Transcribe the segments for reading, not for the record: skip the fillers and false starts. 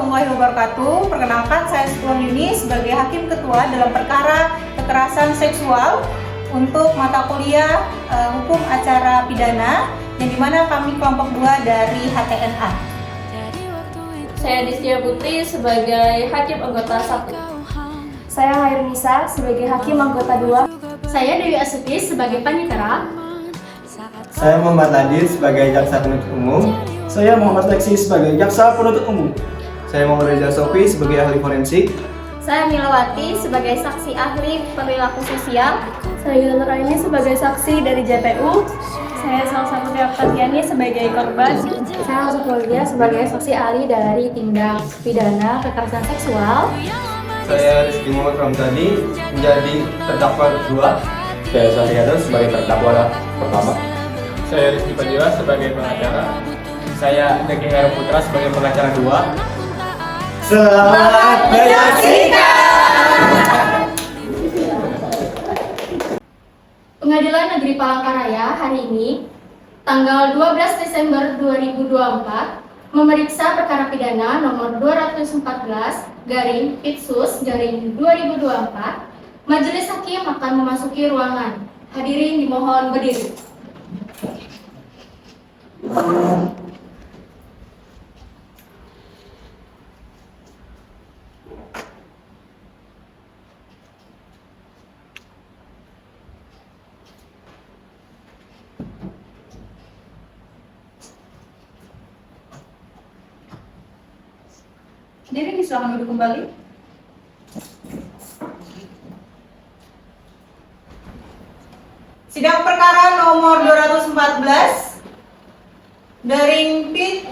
warahmatullahi wabarakatuh. Perkenalkan, saya Suklon Yuni sebagai Hakim Ketua dalam perkara kekerasan seksual untuk mata kuliah Hukum Acara Pidana, yang dimana kami kelompok 2 dari HTNA. Saya Distia Putri sebagai Hakim Anggota 1. Saya Hairunisa sebagai Hakim Anggota 2. Saya Dewi Asuti sebagai Panitera. Saya Muhammad Nadir sebagai Jaksa Penuntut Umum. Saya Muhammad Leksi sebagai Jaksa Penuntut Umum. Saya Muhammad Reza Sofi sebagai ahli forensik. Saya Milawati sebagai saksi ahli perilaku sosial. Saya Gita Nuraini sebagai saksi dari JPU. Saya Salsabila Fatiani sebagai korban. Saya Sukuldia sebagai saksi ahli dari tindak pidana kekerasan seksual. Saya Rizky Muhammad Ramzani menjadi terdakwa kedua. Saya Sariado sebagai terdakwa pertama. Saya Rizky Padilla sebagai pengacara. Saya Deki Heru Putra sebagai pengacara 2. Selamat menyaksikan. Pengadilan Negeri Palangkaraya hari ini, tanggal 12 Desember 2024, memeriksa perkara pidana nomor 214/Pitsus/2024. Majelis Hakim akan memasuki ruangan. Hadirin dimohon berdiri. Hadirin disilakan duduk kembali. Sidang perkara nomor 214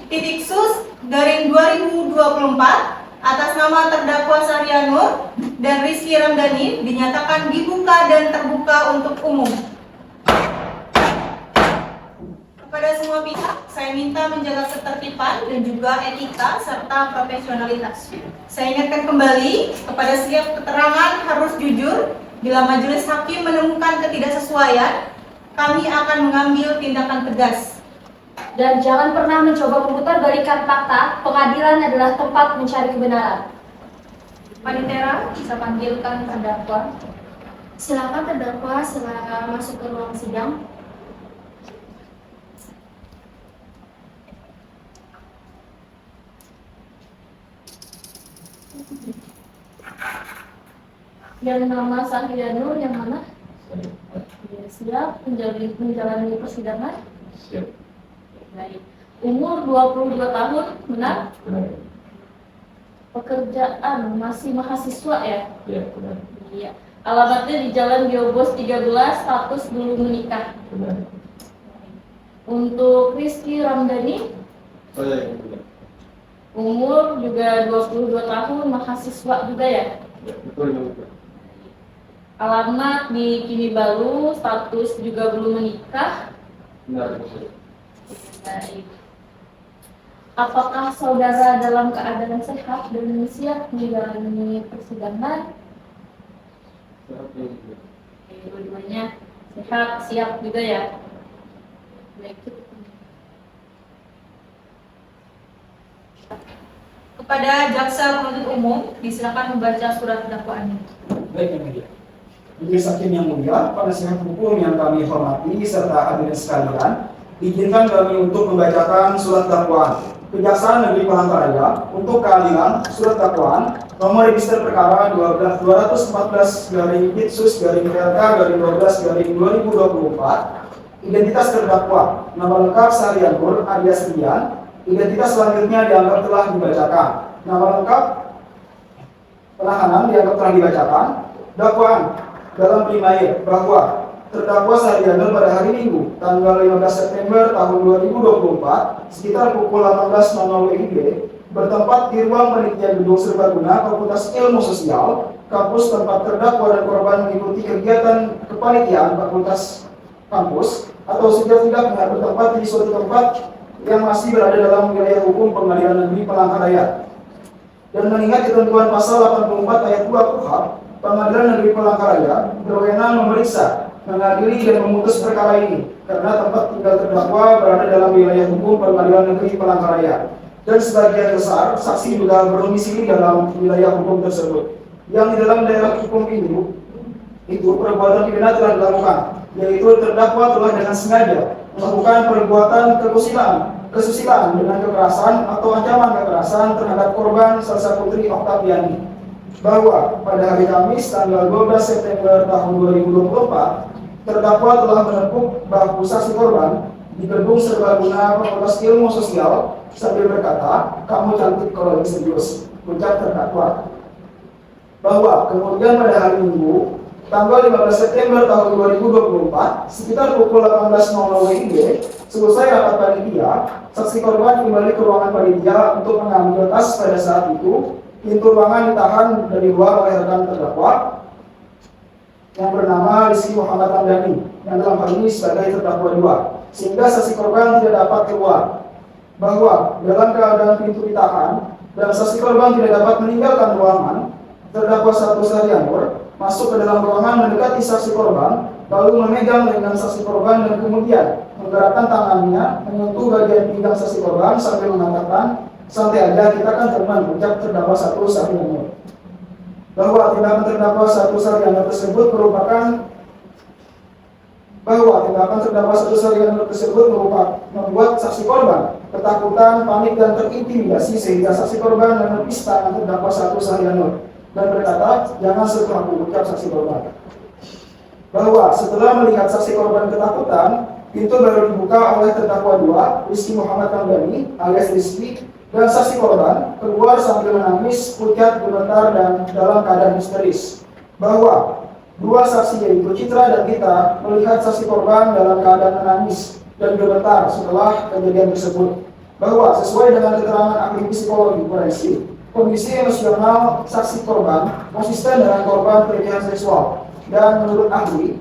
Pitsus/2024 atas nama terdakwa Sarianur dan Rizky Ramdhani dinyatakan dibuka dan terbuka untuk umum. Kepada semua pihak, saya minta menjaga ketertiban dan juga etika serta profesionalitas. Saya ingatkan kembali, kepada setiap keterangan harus jujur. Bila majelis hakim menemukan ketidaksesuaian, kami akan mengambil tindakan tegas. Dan jangan pernah mencoba memutarbalikkan fakta. Pengadilan adalah tempat mencari kebenaran. Panitera, bisa panggilkan terdakwa. Silakan terdakwa segera masuk ke ruang sidang. Dan nama Sarianur yang mana? Ya, siap menjalani persidangan? Siap. Baik. Umur 22 tahun, benar? Benar. Pekerjaan masih mahasiswa ya? Iya, benar. Iya. Alamatnya di Jalan Geobos 13, status belum menikah. Benar. Untuk Rizky Ramdhani, Saya benar. umur juga 22 tahun, mahasiswa juga ya? Ya, betul. Alamat di Kini Baru, status juga belum menikah. Benar, betul. Baik. Apakah saudara dalam keadaan sehat dan siap menjalani persidangan? Dua-duanya sehat, siap juga ya? Baik. Kepada jaksa penuntut umum, disilakan membaca surat dakwaannya. Baik, Yang Mulia. Majelis Hakim yang mulia, penasihat hukum yang kami hormati serta hadirin sekalian, izinkan kami untuk membacakan surat dakwaan Kejaksaan Negeri Palangkaraya untuk keadilan surat dakwaan nomor register perkara 12114/Pitsus/PLK/12/2024. Identitas terdakwa, nama lengkap Sarianur alias Rian. Identitas selanjutnya dianggap telah dibacakan. Nama lengkap penahanan dianggap telah dibacakan. Dakwaan dalam primair bahwa terdakwa Sarianur pada hari Minggu tanggal 15 September tahun 2024 sekitar pukul 18.00 WIB bertempat di ruang panitia gedung serbaguna Fakultas Ilmu Sosial, kampus tempat terdakwa dan korban mengikuti kegiatan kepanitiaan fakultas kampus atau setidak-tidaknya bertempat di suatu tempat yang masih berada dalam wilayah hukum Pengadilan Negeri Palangkaraya. Dan mengingat ketentuan pasal 84 ayat 2 KUHP, Pengadilan Negeri Palangkaraya berwenang memeriksa, mengadili dan memutus perkara ini karena tempat tinggal terdakwa berada dalam wilayah hukum Pengadilan Negeri Palangkaraya. dan sebagian besar saksi juga berdomisili dalam wilayah hukum tersebut. Yang di dalam daerah hukum itu perbuatan pidana telah dilakukan, yaitu terdakwa telah dengan sengaja melakukan perbuatan kesusilaan dengan kekerasan atau ancaman kekerasan terhadap korban Salsa Putri Oktaviani. Bahwa pada hari Kamis tanggal 12 September tahun 2024, terdakwa telah menepuk bahu saksi korban di gedung serbaguna Fakultas Ilmu Sosial sambil berkata, "Kamu cantik kalau lagi serius," ucap terdakwa. Bahwa kemudian pada hari Minggu tanggal 15 September tahun 2024 sekitar pukul 18.00 WIB, selesai rapat panitia, saksi korban kembali ke ruangan panitia untuk mengambil tas. Pada saat itu pintu ruangan ditahan dari luar oleh rekan terdakwa yang bernama Rizky Muhammad Ramdhani, yang dalam hal ini sebagai terdakwa 2, sehingga saksi korban tidak dapat keluar. Bahwa dalam keadaan pintu ditahan dan saksi korban tidak dapat meninggalkan ruangan, terdakwa 1 Sarianur masuk ke dalam ruangan mendekati saksi korban, lalu memegang lengan saksi korban dan kemudian menggerakkan tangannya menyentuh bagian pinggang saksi korban sambil mengatakan, "Santai aja, kita kan teman," ucap terdakwa 1 Sarianur. Bahwa tindakan terdakwa 1 Sarianur tersebut merupakan membuat saksi korban ketakutan, panik, dan terintimidasi sehingga saksi korban menepis tangan terdakwa 1 Sarianur dan berkata, "Jangan sentuh aku," ucap saksi korban. Bahwa setelah melihat saksi korban ketakutan, pintu baru dibuka oleh terdakwa 2, Rizky Muhammad Ramdhani alias Rizky, dan saksi korban keluar sambil menangis, pucat, gemetar, dan dalam keadaan histeris. Bahwa 2 saksi yaitu Citra dan Gita melihat saksi korban dalam keadaan menangis dan gemetar setelah kejadian tersebut. Bahwa sesuai dengan keterangan ahli psikologi forensik, kondisi emosional saksi korban konsisten dengan korban pelecehan seksual, dan menurut ahli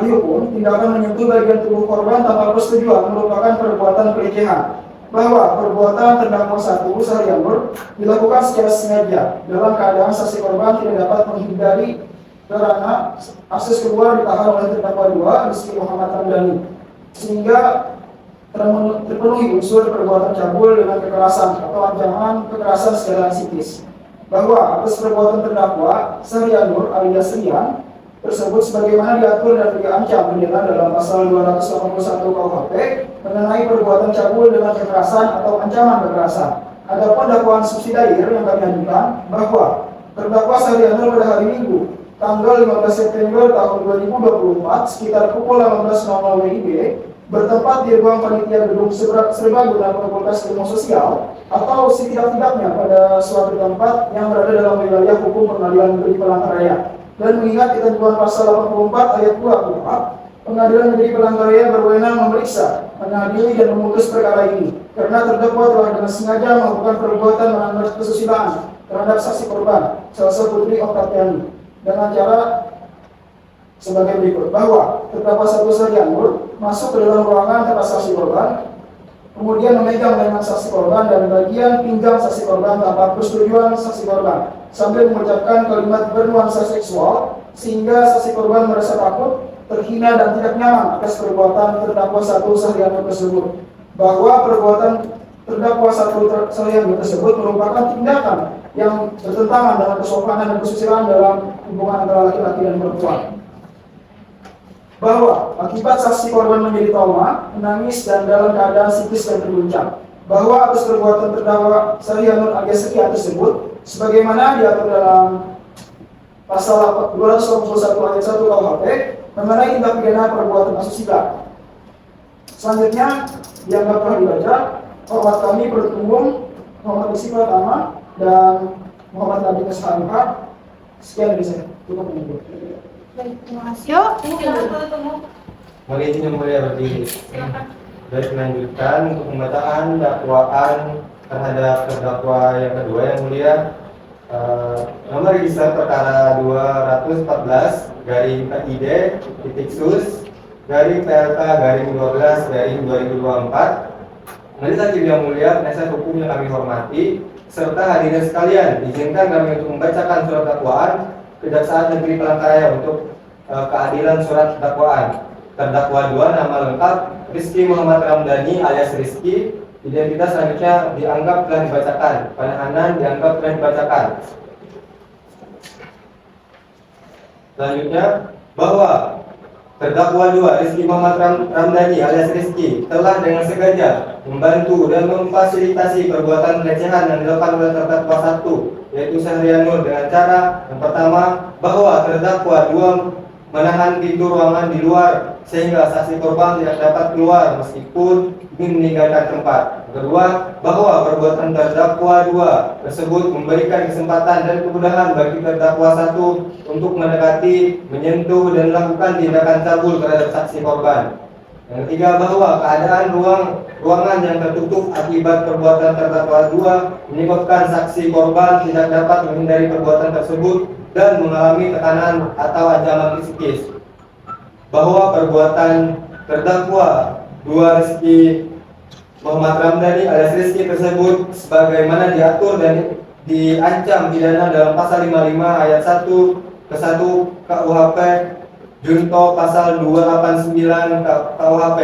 hukum, tindakan menyentuh bagian tubuh korban tanpa persetujuan merupakan perbuatan pelecehan. Bahwa perbuatan terdakwa 1 Sarianur dilakukan secara sengaja dalam keadaan saksi korban tidak dapat menghindari karena akses keluar ditahan oleh terdakwa 2, Rizky Muhammad Ramdhani, sehingga terpenuhi unsur perbuatan cabul dengan kekerasan atau ancaman kekerasan secara psikis. Bahwa atas perbuatan terdakwa Sarianur alias Rian tersebut sebagaimana diatur dan diancam pidana dalam pasal 281 KUHP mengenai perbuatan cabul dengan kekerasan atau ancaman kekerasan. Adapun dakwaan subsidiar yang kami ajukan bahwa terdakwa Sarianur pada hari Minggu tanggal 15 September tahun 2024 sekitar pukul 18.00 WIB bertempat di ruang panitia gedung serbaguna Fakultas Ilmu Sosial atau setidak-tidaknya pada suatu tempat yang berada dalam wilayah hukum Pengadilan Negeri Palangkaraya. Dan mengingat ketentuan pasal 84 ayat 2 KUHP, Pengadilan Negeri Palangkaraya berwenang memeriksa, mengadili, dan memutus perkara ini karena terdakwa telah dengan sengaja melakukan perbuatan melanggar kesusilaan terhadap saksi korban Salsa Putri Oktaviani dengan cara sebagai berikut. Bahwa terdakwa 1 Sarianur masuk ke dalam ruangan tempat saksi korban, kemudian memegang lengan saksi korban dan bagian pinggang saksi korban tanpa persetujuan saksi korban sambil mengucapkan kalimat bernuansa seksual sehingga saksi korban merasa takut, terhina, dan tidak nyaman atas perbuatan terdakwa 1 Sarianur tersebut. Bahwa perbuatan terdakwa 1 Sarianur tersebut merupakan tindakan yang bertentangan dengan kesopanan dan kesusilaan dalam hubungan antara laki-laki dan perempuan. Bahwa akibat saksi korban menjadi trauma, menangis, dan dalam keadaan psikis dan terguncang. Bahwa atas perbuatan terdakwa Sarianur alias Rian tersebut sebagaimana diatur dalam pasal 281 ayat 1 KUHP mengenai tindak pidana perbuatan asusila. Selanjutnya dianggap telah dibaca. Hormat kami penuntut umum Muhammad Rizky Pratama dan Muhammad Nabi Keseharian. Sekian dari saya. Cukup menunggu. Baik, terima kasih. Yuk, silakan penuntut umum. Mari izin yang mulia berdiri. Baik, melanjutkan untuk pembacaan dakwaan terhadap terdakwa yang kedua yang mulia. Nomor register perkara 214 garing PID titik sus garing PLK garing 12 garing 2024. Majelis Hakim yang mulia, penasihat hukum yang kami hormati, serta hadirin sekalian, izinkan kami untuk membacakan surat dakwaan Kejaksaan Negeri Palangkaraya untuk keadilan surat dakwaan. terdakwa 2 nama lengkap Rizky Muhammad Ramdhani alias Rizky. Identitas selanjutnya dianggap telah dibacakan. Penahanan dianggap telah dibacakan. Selanjutnya bahwa terdakwa 2 Rizky Muhammad Ramdhani alias Rizky telah dengan sengaja membantu dan memfasilitasi perbuatan pelecehan yang dilakukan oleh terdakwa 1 yaitu Syahrian Nur dengan cara yang pertama bahwa terdakwa 2 menahan pintu ruangan di luar sehingga saksi korban tidak dapat keluar meskipun ingin meninggalkan tempat. Kedua, bahwa perbuatan terdakwa 2 tersebut memberikan kesempatan dan kemudahan bagi terdakwa 1 untuk mendekati, menyentuh dan melakukan tindakan cabul terhadap saksi korban. Yang ketiga, bahwa keadaan ruangan yang tertutup akibat perbuatan terdakwa 2 menyebabkan saksi korban tidak dapat menghindari perbuatan tersebut dan mengalami tekanan atau ancaman psikis. Bahwa perbuatan terdakwa 2 Rizky Muhammad Ramdhani alias Rizky tersebut sebagaimana diatur dan diancam pidana dalam pasal 55 ayat 1 ke 1 KUHP Junto pasal 289 KUHP.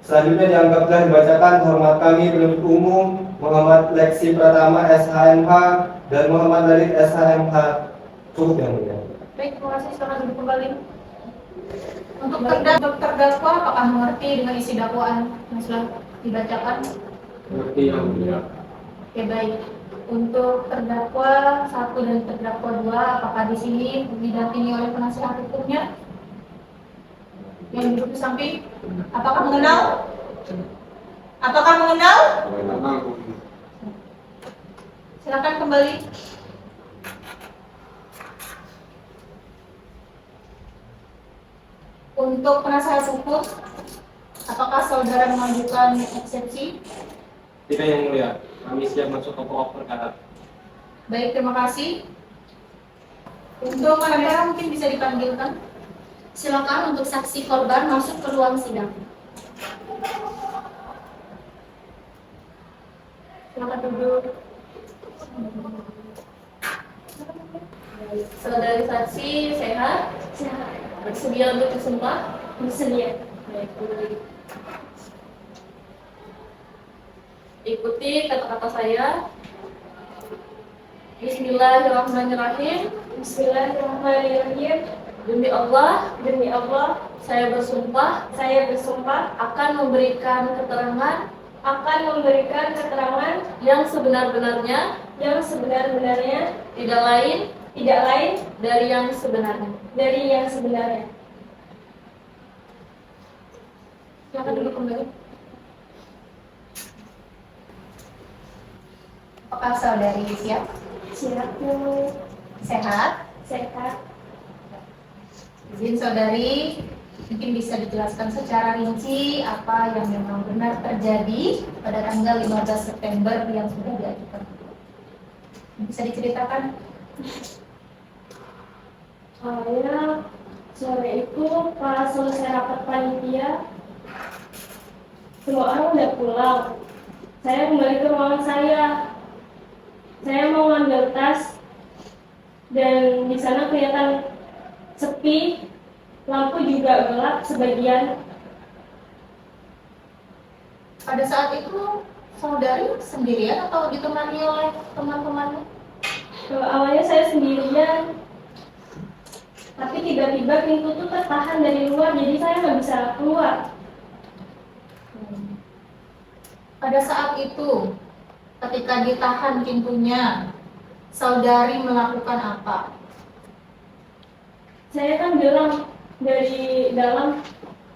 Selanjutnya dianggap telah dibacakan. Hormat kami penuntut umum Muhammad Leksi Pratama SHMH dan Muhammad Lalit SHMH. Cukup yang mulia. Baik, terima kasih. Silakan duduk kembali. Untuk terdakwa, apakah mengerti dengan isi dakwaan yang sudah dibacakan? Mengerti yang mulia. Oke, baik. Untuk terdakwa 1 dan terdakwa 2, apakah di sini didampingi oleh penasihat hukumnya yang duduk di samping? Apakah mengenal? Apakah mengenal? Silakan kembali. Untuk penasihat hukum, apakah saudara mengajukan eksepsi? Tidak yang mulia, kami siap masuk ke pokok perkara. Baik, terima kasih. Untuk pengacara mungkin bisa dipanggilkan. Silakan untuk saksi korban masuk ke ruang sidang. Silakan duduk. Saudari saksi sehat? Silakan. Bersedia untuk disumpah? Bersedia. Baik, boleh. Ikuti kata-kata saya. Bismillahirrahmanirrahim. Bismillahirrahmanirrahim. Demi Allah, saya bersumpah akan memberikan keterangan yang sebenar-benarnya, tidak lain dari yang sebenarnya. Silakan duduk kembali. Apakah saudari siap? Siap. Sehat? Sehat. Izin saudari, mungkin bisa dijelaskan secara rinci apa yang memang benar terjadi pada tanggal 15 September yang sudah diajukan. Bisa diceritakan? Awalnya sore itu pas selesai rapat panitia, semua orang udah pulang. Saya kembali ke ruangan saya. Saya mau ngambil tas dan di sana kelihatan sepi, lampu juga gelap sebagian. Pada saat itu saudari sendirian atau ditemani oleh teman-temannya? Awalnya saya sendirian, tapi tiba-tiba pintu tuh tertahan dari luar, jadi saya nggak bisa keluar. Pada saat itu, ketika ditahan pintunya, saudari melakukan apa? Saya kan bilang dari dalam,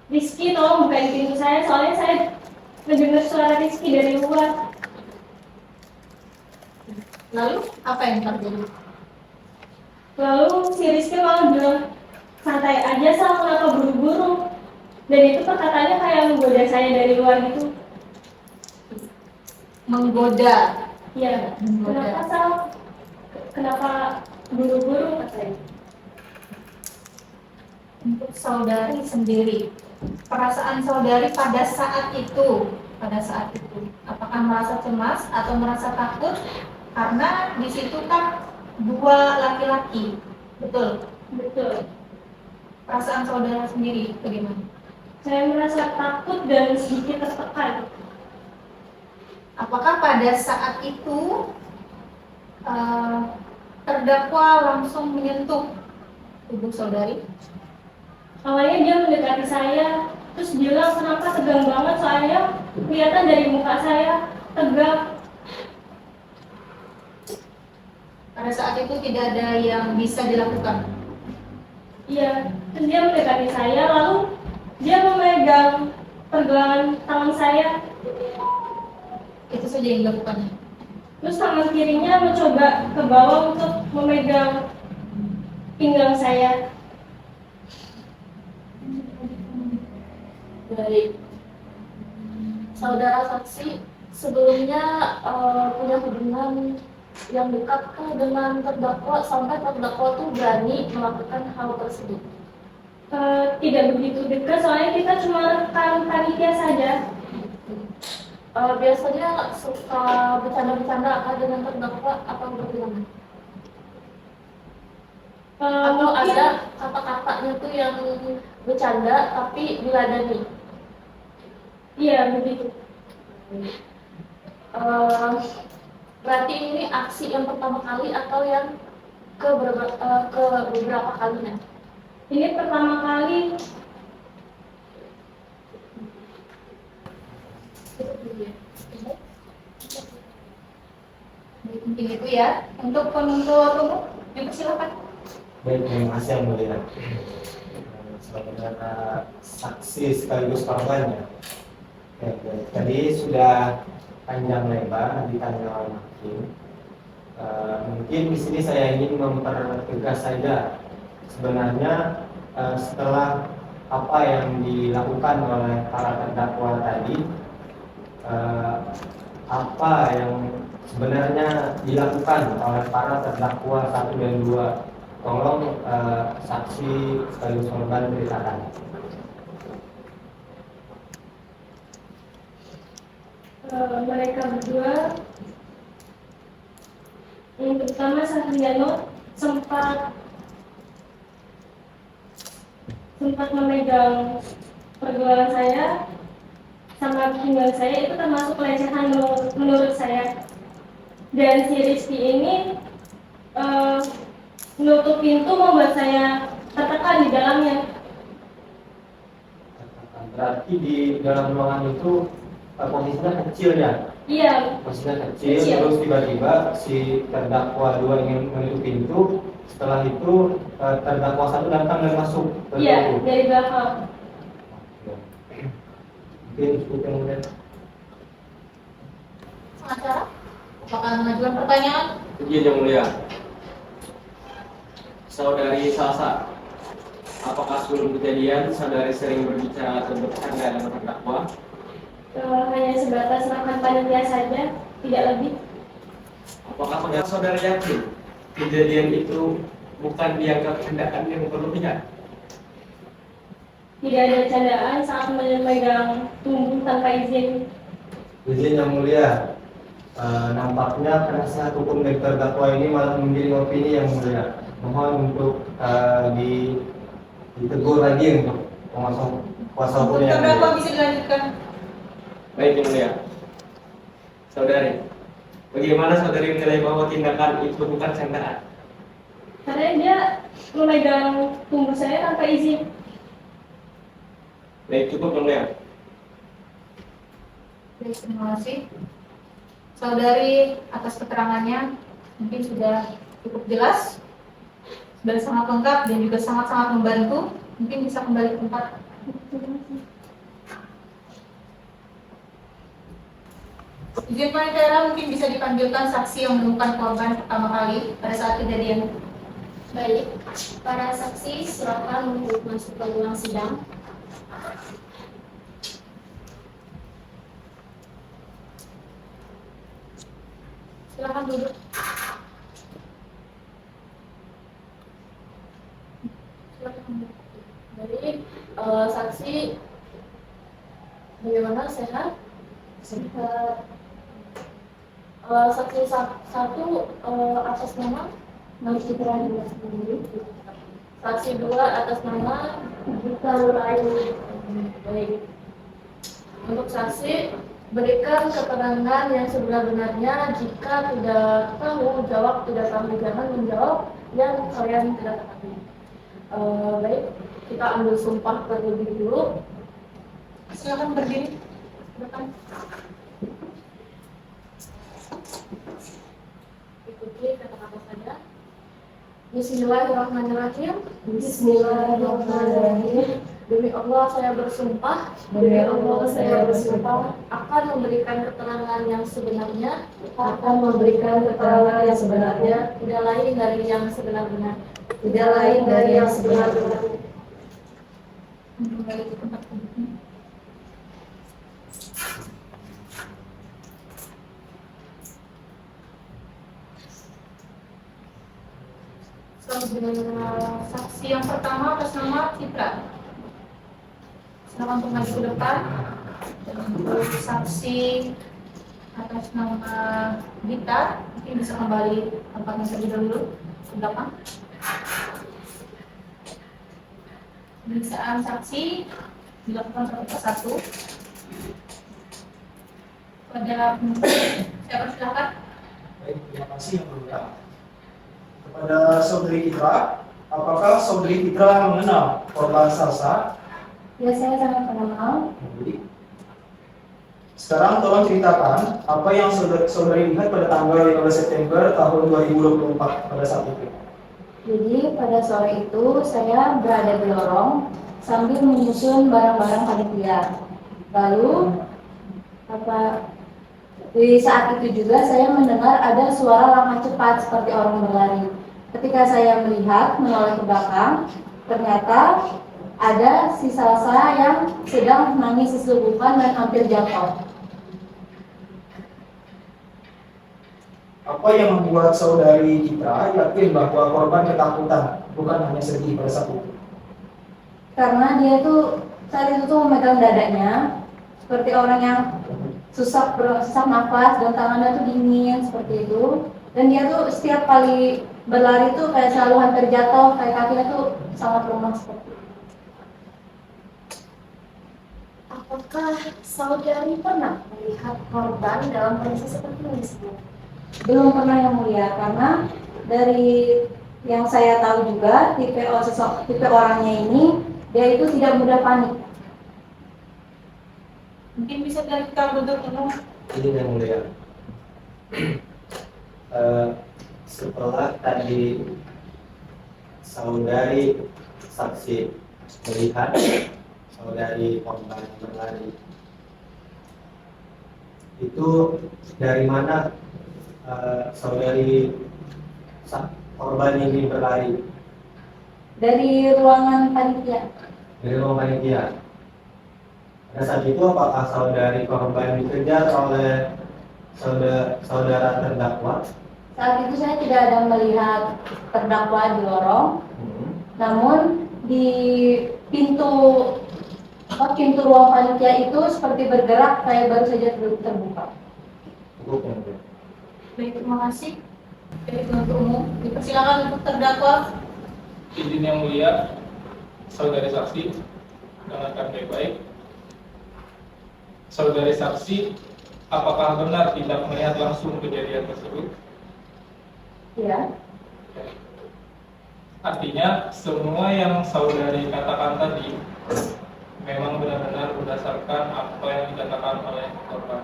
Rizky tolong bukain pintu saya, soalnya saya mendengar suara Rizky dari luar. Lalu apa yang terjadi? Lalu si Rizky malah bilang, santai aja Sal, kenapa buru-buru? Dan itu perkataannya kayak menggoda saya dari luar gitu. Menggoda. Iya, Menggoda. kenapa Sal? Kenapa buru-buru katanya? Untuk saudari sendiri, perasaan saudari pada saat itu, apakah merasa cemas atau merasa takut? Karena di situ kan dua laki-laki, betul? Betul. Perasaan saudara sendiri bagaimana? Saya merasa takut dan sedikit tertekan. Apakah pada saat itu terdakwa langsung menyentuh tubuh saudari? Awalnya dia mendekati saya, terus bilang kenapa tegang banget, soalnya kelihatan dari muka saya tegang. Pada saat itu tidak ada yang bisa dilakukan. Iya, terus dia mendekati saya, lalu dia memegang pergelangan tangan saya. Itu saja yang dilakukan. Terus tangan kirinya mencoba ke bawah untuk memegang pinggang saya. Baik. Saudara saksi sebelumnya punya hubungan yang dekat kah dengan terdakwa sampai terdakwa tuh berani melakukan hal tersebut? Tidak begitu dekat, soalnya kita cuma rekan panitia saja. Biasanya suka bercanda-bercanda apa dengan terdakwa atau bagaimana? Atau Mungkin- ada kata-katanya tuh yang bercanda tapi diladani? Iya, begitu. Berarti ini aksi yang pertama kali atau yang ke beberapa kalinya? Ini pertama kali. Baik, mungkin itu ya. Untuk penuntut umum, silakan. Baik, terima kasih yang mulia. Saudara saksi sekaligus korban ya. Baik. Tadi sudah panjang lebar ditanya oleh hakim. Mungkin di sini saya ingin mempertegas saja sebenarnya setelah apa yang dilakukan oleh para terdakwa tadi, apa yang sebenarnya dilakukan oleh para terdakwa 1 dan 2. Tolong saksi sekaligus korban ceritakan. Mereka berdua, yang pertama Sahriano sempat memegang pergelangan saya sama pinggang saya, itu termasuk pelecehan menurut saya. Dan si Rizky ini menutup pintu, membuat saya tertekan di dalamnya. Berarti di dalam ruangan itu posisinya kecil ya? Iya, Posisinya kecil, Kecil. terus tiba-tiba si terdakwa 2 ingin menutup pintu. Setelah itu terdakwa 1 datang dan masuk ke iya, pintu. dari belakang. Mungkin cukup yang mulia. Pengacara, apakah mengajukan pertanyaan? Izin yang mulia. Saudari Salsa, apakah sebelum kejadian saudari sering berbicara atau bercanda dengan terdakwa? Hanya sebatas makan panitia saja, tidak lebih. Apakah saudari yakin kejadian itu bukan dianggap tindakan yang berlebihan? Tidak ada candaan saat memegang tubuh tanpa izin. Izin yang mulia. Nampaknya penasihat hukum dari terdakwa ini malah memilih opini yang mulia. Mohon untuk ditegur lagi untuk kuasa hukum Untuk yang terdakwa mulia. bisa dilanjutkan. Baik yang mulia. Saudari, bagaimana saudari menilai bahwa tindakan itu bukan candaan? Karena dia memegang tubuh saya tanpa izin. Baik, cukup yang mulia. Baik, terima kasih. Saudari atas keterangannya mungkin sudah cukup jelas, sudah sangat lengkap dan juga sangat-sangat membantu. Mungkin bisa kembali ke tempat. Izin pengacara mungkin bisa dipanggilkan saksi yang menemukan korban pertama kali pada saat kejadian. Baik, para saksi silakan untuk masuk ke ruang sidang. Silakan duduk. Silakan duduk. Jadi saksi bagaimana, sehat? Sehat. Saksi satu atas nama Citra Dimas sendiri. Saksi 2 atas nama Gita Nuraini. Baik. Untuk saksi, berikan keterangan yang sebenar-benarnya. Jika tidak tahu, jawab. Tidak tahu, jangan menjawab yang kalian tidak ketahui. Baik, kita ambil sumpah terlebih dulu. Silakan berdiri. Depan. Ikuti kata-kata saya. Bismillahirrahmanirrahim. Bismillahirrahmanirrahim. Demi Allah saya bersumpah. Demi Allah saya bersumpah Akan memberikan keterangan yang sebenarnya. akan memberikan keterangan yang sebenarnya, Tidak lain dari yang sebenar-benar. tidak lain dari yang sebenar-benarnya. Kembali ke tempat duduknya. Saksi yang pertama atas nama Citra. Silakan untuk maju ke depan. Dan untuk saksi atas nama Gita, mungkin bisa kembali tempatnya terlebih dahulu ke belakang. Pemeriksaan saksi dilakukan satu persatu. Pada saya persilakan. Baik, terima kasih yang mulia. Kepada saudari Citra, apakah saudari Citra mengenal korban Salsa? Ya, saya sangat mengenal. Baik. Sekarang tolong ceritakan apa yang saudari lihat pada tanggal 15 September tahun 2024 pada saat itu. Jadi pada sore itu saya berada di lorong sambil menyusun barang-barang panitia. Lalu di saat itu juga saya mendengar ada suara langkah cepat seperti orang berlari. Ketika saya melihat menoleh ke belakang, ternyata ada si Salsa yang sedang menangis sesungguhnya dan hampir jatuh. Apa yang membuat saudari Citra yakin bahwa korban ketakutan, bukan hanya sedih pada saat itu? Karena dia tuh saat itu tuh memegang dadanya seperti orang yang susah nafas dan tangannya tuh dingin seperti itu. Dan dia tuh setiap kali berlari tuh kayak selalu hampir jatuh, kayak kakinya tuh sangat lemah seperti itu. Apakah saudari pernah melihat korban dalam kondisi seperti ini sebelumnya? Belum pernah yang mulia, karena dari yang saya tahu juga tipe orangnya ini dia itu tidak mudah panik. Mungkin bisa dari bentuk umum. Ini yang mulia. Setelah tadi saudari saksi melihat saudari korban berlari, itu dari mana saudari korban ini berlari? Dari ruangan panitia. Dari ruang panitia. Pada saat itu apakah saudari korban dikejar oleh saudara terdakwa? Saat itu saya tidak ada melihat terdakwa di lorong, namun di pintu ruang panitia itu seperti bergerak kayak baru saja terbuka. Cukup yang mulia. Baik, terima kasih. Dari penuntut umum, dipersilakan untuk terdakwa. Izin yang mulia, saudari saksi, dengarkan baik-baik. Saudari saksi, apakah benar tidak melihat langsung kejadian tersebut? Ya, Artinya, semua yang saudari katakan tadi memang benar-benar berdasarkan apa yang dikatakan oleh korban.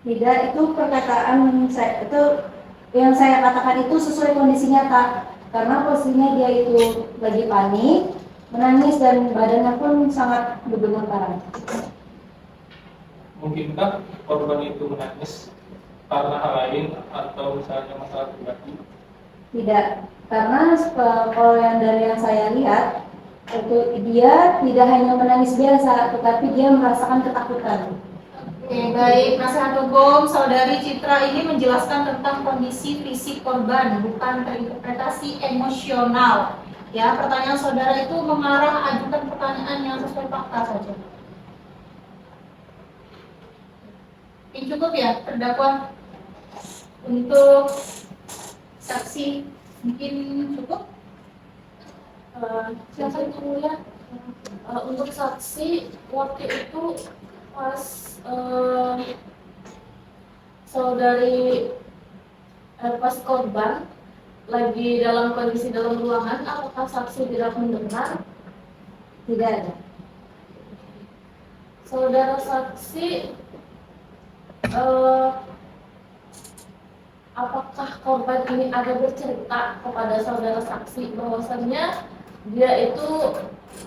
tidak, itu perkataan saya itu yang saya katakan itu sesuai kondisi nyata, karena posisinya dia itu lagi panik, menangis dan badannya pun sangat bergemetar. Mungkinkah korban itu menangis karena hal lain atau misalnya masalah pribadi? Tidak, karena kalau yang dari yang saya lihat itu dia tidak hanya menangis biasa, tetapi dia merasakan ketakutan. Oke, baik. Nasihat hukum saudari Citra ini menjelaskan tentang kondisi fisik korban, bukan terinterpretasi emosional. Ya, pertanyaan saudara itu mengarah ajukan pertanyaan yang sesuai fakta saja. Ini cukup ya, terdakwa. Untuk saksi mungkin cukup. Silakan Yang Mulia. Untuk saksi waktu itu pas saudari pas korban lagi dalam kondisi dalam ruangan, apakah saksi tidak mendengar? Tidak ada. Saudara saksi, apakah korban ini ada bercerita kepada saudara saksi bahwasannya dia itu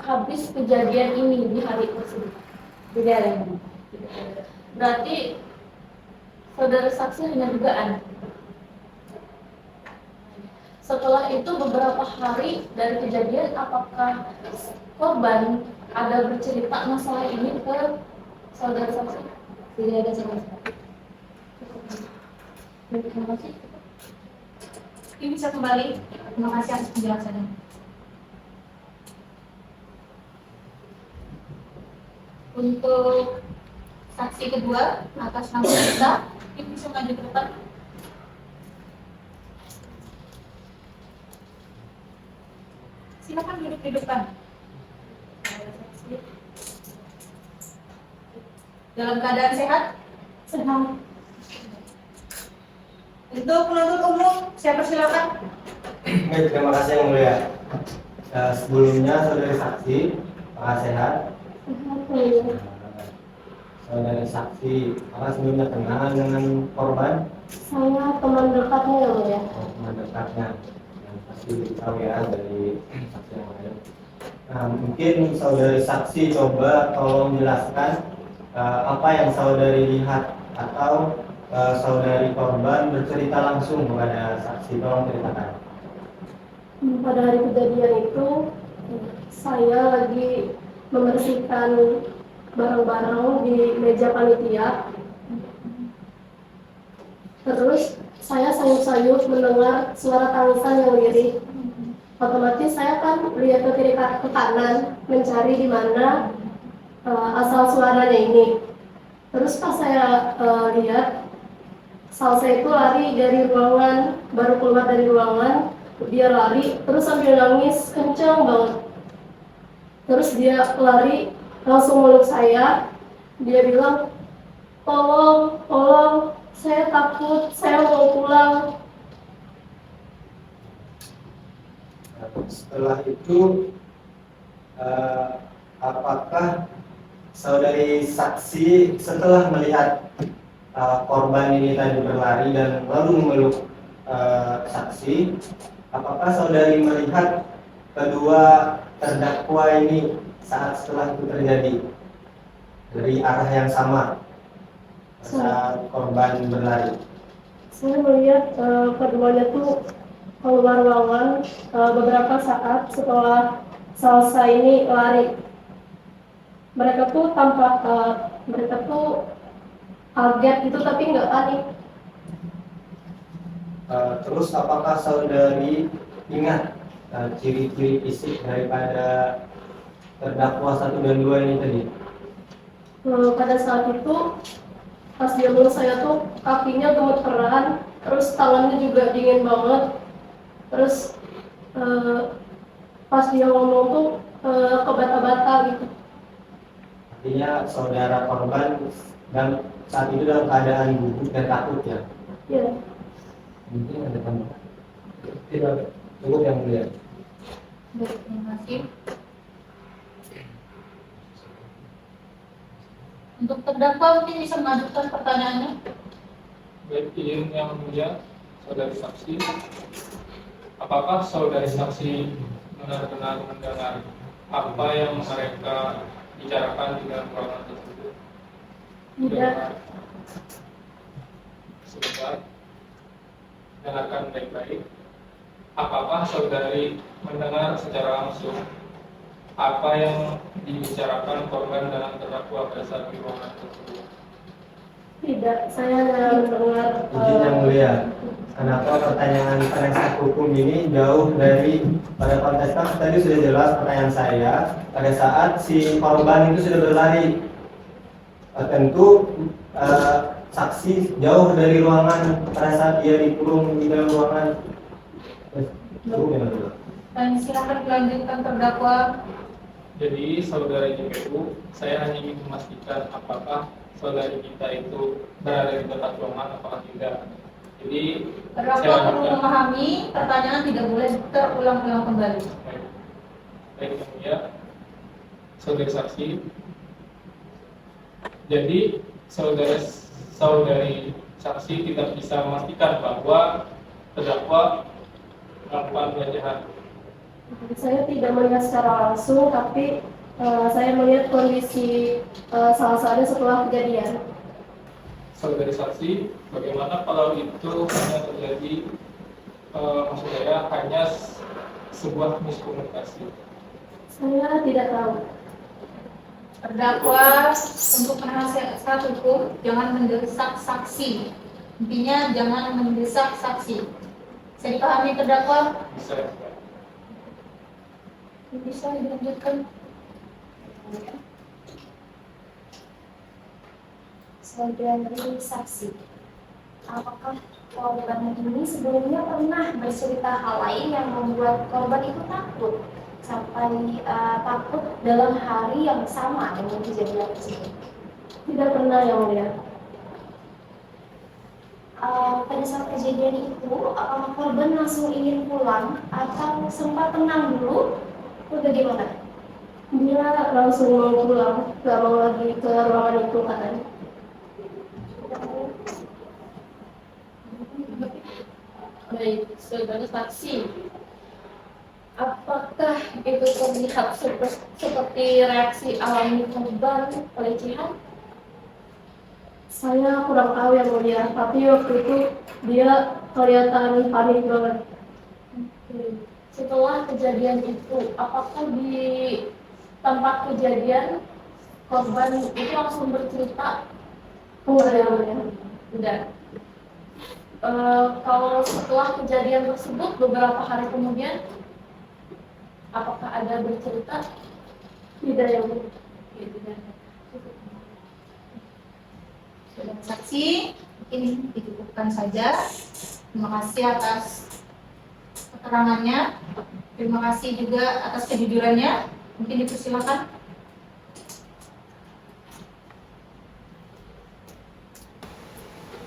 habis kejadian ini di hari tersebut? Tidak ada. Berarti saudara saksi hanya dugaan. Setelah itu beberapa hari dari kejadian, apakah korban ada bercerita masalah ini ke saudara saksi? Tidak ada sama sekali. Terima kasih. Ini bisa kembali. Terima kasih atas penjelasannya. Untuk saksi kedua atas nama kita, ini bisa maju ke depan. Silakan duduk di depan. Dalam keadaan sehat? Sehat. Untuk penuntut umum, saya persilakan. Baik, terima kasih Yang Mulia. Sebelumnya saudari saksi, apakah sehat? Saudari saksi, apakah sebelumnya kenal dengan korban? Saya teman dekatnya ya Mulia. Oh, teman dekatnya. Yang pasti tahu ya dari saksi yang lain. Nah, mungkin saudari saksi coba tolong jelaskan apa yang saudari lihat atau saudari korban bercerita langsung kepada saksi. Tolong ceritakan. Pada hari kejadian itu, saya lagi membersihkan barang-barang di meja panitia. Terus saya sayup-sayup mendengar suara tangisan yang lirih. Otomatis saya kan lihat ke kiri ke kanan mencari di mana asal suaranya ini. Terus pas saya lihat salsa itu lari dari ruangan, baru keluar dari ruangan, dia lari terus sambil nangis kencang banget. Terus dia lari langsung meluk saya, dia bilang, tolong, tolong, saya takut, saya mau pulang. Setelah itu, apakah saudari saksi setelah melihat korban ini tadi berlari dan lalu memeluk saksi, apakah saudari melihat kedua terdakwa ini saat setelah itu terjadi dari arah yang sama saat korban berlari? Saya melihat keduanya tuh keluar ruangan beberapa saat setelah salsa ini lari. Mereka tuh tampak mereka tuh kaget gitu tapi nggak panik. Terus apakah saudari ingat ciri-ciri fisik daripada terdakwa 1 dan 2 ini tadi? Pada saat itu pas dia meluk saya tuh kakinya gemeteran, terus tangannya juga dingin banget. Terus pas dia ngomong tuh kebata-bata gitu. Artinya saudara korban dan saat itu dalam keadaan gugup dan takut ya? Iya. Mungkin ada tambahan? Tidak, cukup Yang Mulia. Baik, terima kasih. Untuk terdakwa mungkin bisa mengajukan pertanyaannya. Baik, izin Yang Mulia, saudari saksi. Apakah saudari saksi benar-benar mendengar apa yang mereka bicarakan di dalam ruangan tersebut? Tidak. Sebentar. Dengarkan baik-baik. Apakah saudari mendengar secara langsung apa yang dibicarakan korban dalam terdakwa pada saat di ruangan tersebut? Tidak, saya hanya mendengar. Izin Yang Mulia, kenapa pertanyaan penasihat hukum ini jauh dari pada kontestan? Tadi sudah jelas pertanyaan saya pada saat si korban itu sudah berlari. Tentu saksi jauh dari ruangan pada saat dia dikurung di dalam ruangan. Dan silakan dilanjutkan terdakwa. Jadi saudara JPU, saya hanya ingin memastikan apakah saudari kita itu berada di dekat ruangan apakah tidak. Jadi Terdakwa saya perlu lanjutkan. memahami pertanyaan tidak boleh terulang-ulang kembali. Baik, baik yang mulia, saudari saksi. Jadi saudari saksi tidak bisa memastikan bahwa terdakwa melakukan pelecehan. Saya tidak melihat secara langsung, tapi saya melihat kondisi salah-salah setelah kejadian. Saudari saksi, bagaimana kalau itu hanya terjadi, maksud saya hanya sebuah miskomunikasi? Saya tidak tahu. Terdakwa untuk penasihat hukum jangan mendesak saksi. Intinya jangan mendesak saksi. Bisa dipahami terdakwa? Bisa. Bisa dilanjutkan. Saudari saksi, apakah korban ini sebelumnya pernah bercerita hal lain yang membuat korban itu takut sampai takut dalam hari yang sama dengan kejadian tersebut? Tidak pernah, yang mulia. Pada saat kejadian itu, apakah korban langsung ingin pulang atau sempat tenang dulu? Itu bagaimana? Dia langsung mau pulang, gak mau lagi ke ruangan itu katanya. Baik, saudara saksi, apakah itu terlihat seperti reaksi alami korban pelecehan? Saya kurang tahu, yang mulia, tapi waktu itu dia kelihatan panik banget. Setelah kejadian itu, apakah di tempat kejadian korban itu langsung bercerita? Enggak, yang mulia. Tidak. Kalau setelah kejadian tersebut beberapa hari kemudian, apakah ada bercerita? Tidak, yang mulia. Tidak. Saudara saksi, ini dicukupkan saja. Terima kasih atas keterangannya. Terima kasih juga atas kejujurannya. Mungkin dipersilakan.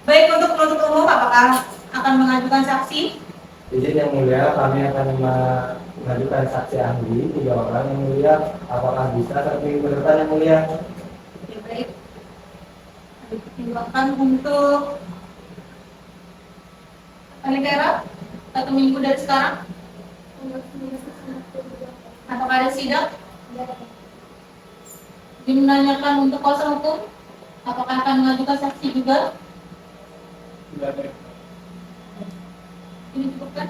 Baik, untuk penuntut umum, apakah akan mengajukan saksi? Izin yang mulia, kami akan mengajukan saksi ahli 3 orang yang mulia. Apakah bisa kami bertanya yang mulia? Ya, baik. Dipertimbangkan untuk Alikera 1 minggu dari sekarang. Apakah ada sidang? Menanyakan untuk kuasa hukum, apakah akan mengajukan saksi juga? Tidak ada. Ini cukup kan?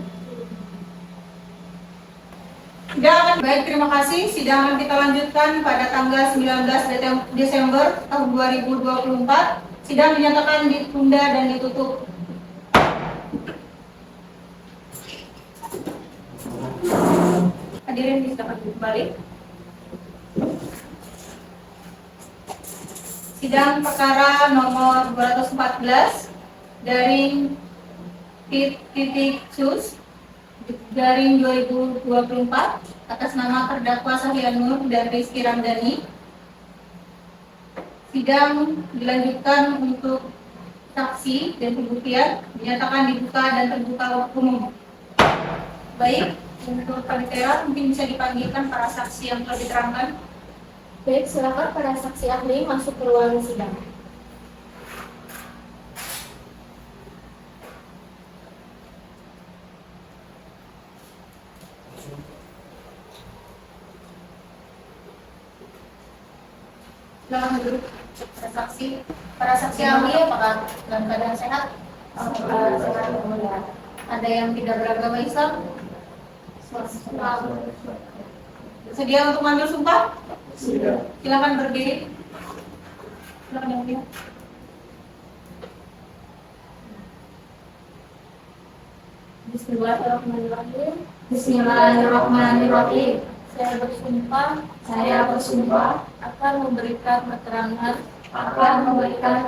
Sidang, baik, terima kasih. Sidang akan kita lanjutkan pada tanggal 19 Desember tahun 2024. Sidang dinyatakan ditunda dan ditutup. Hadirin silakan kembali. Sidang perkara nomor 214 garing titik sus garing 2024 atas nama terdakwa Sahrian Nur dan Rizky Ramdhani. Sidang dilanjutkan untuk saksi dan pembuktian, dinyatakan dibuka dan terbuka umum. Baik, untuk Panitia mungkin bisa dipanggilkan para saksi yang telah diterangkan. Baik, silakan para saksi ahli masuk ke ruang sidang. Silakan duduk. Para saksi ahli apakah dalam keadaan sehat? Ada yang tidak beragama Islam? Sedia untuk mengambil sumpah? Silakan berdiri. Silakan yang mulia. Bismillahirrahmanirrahim. Bismillahirrahmanirrahim. Saya bersumpah Akan memberikan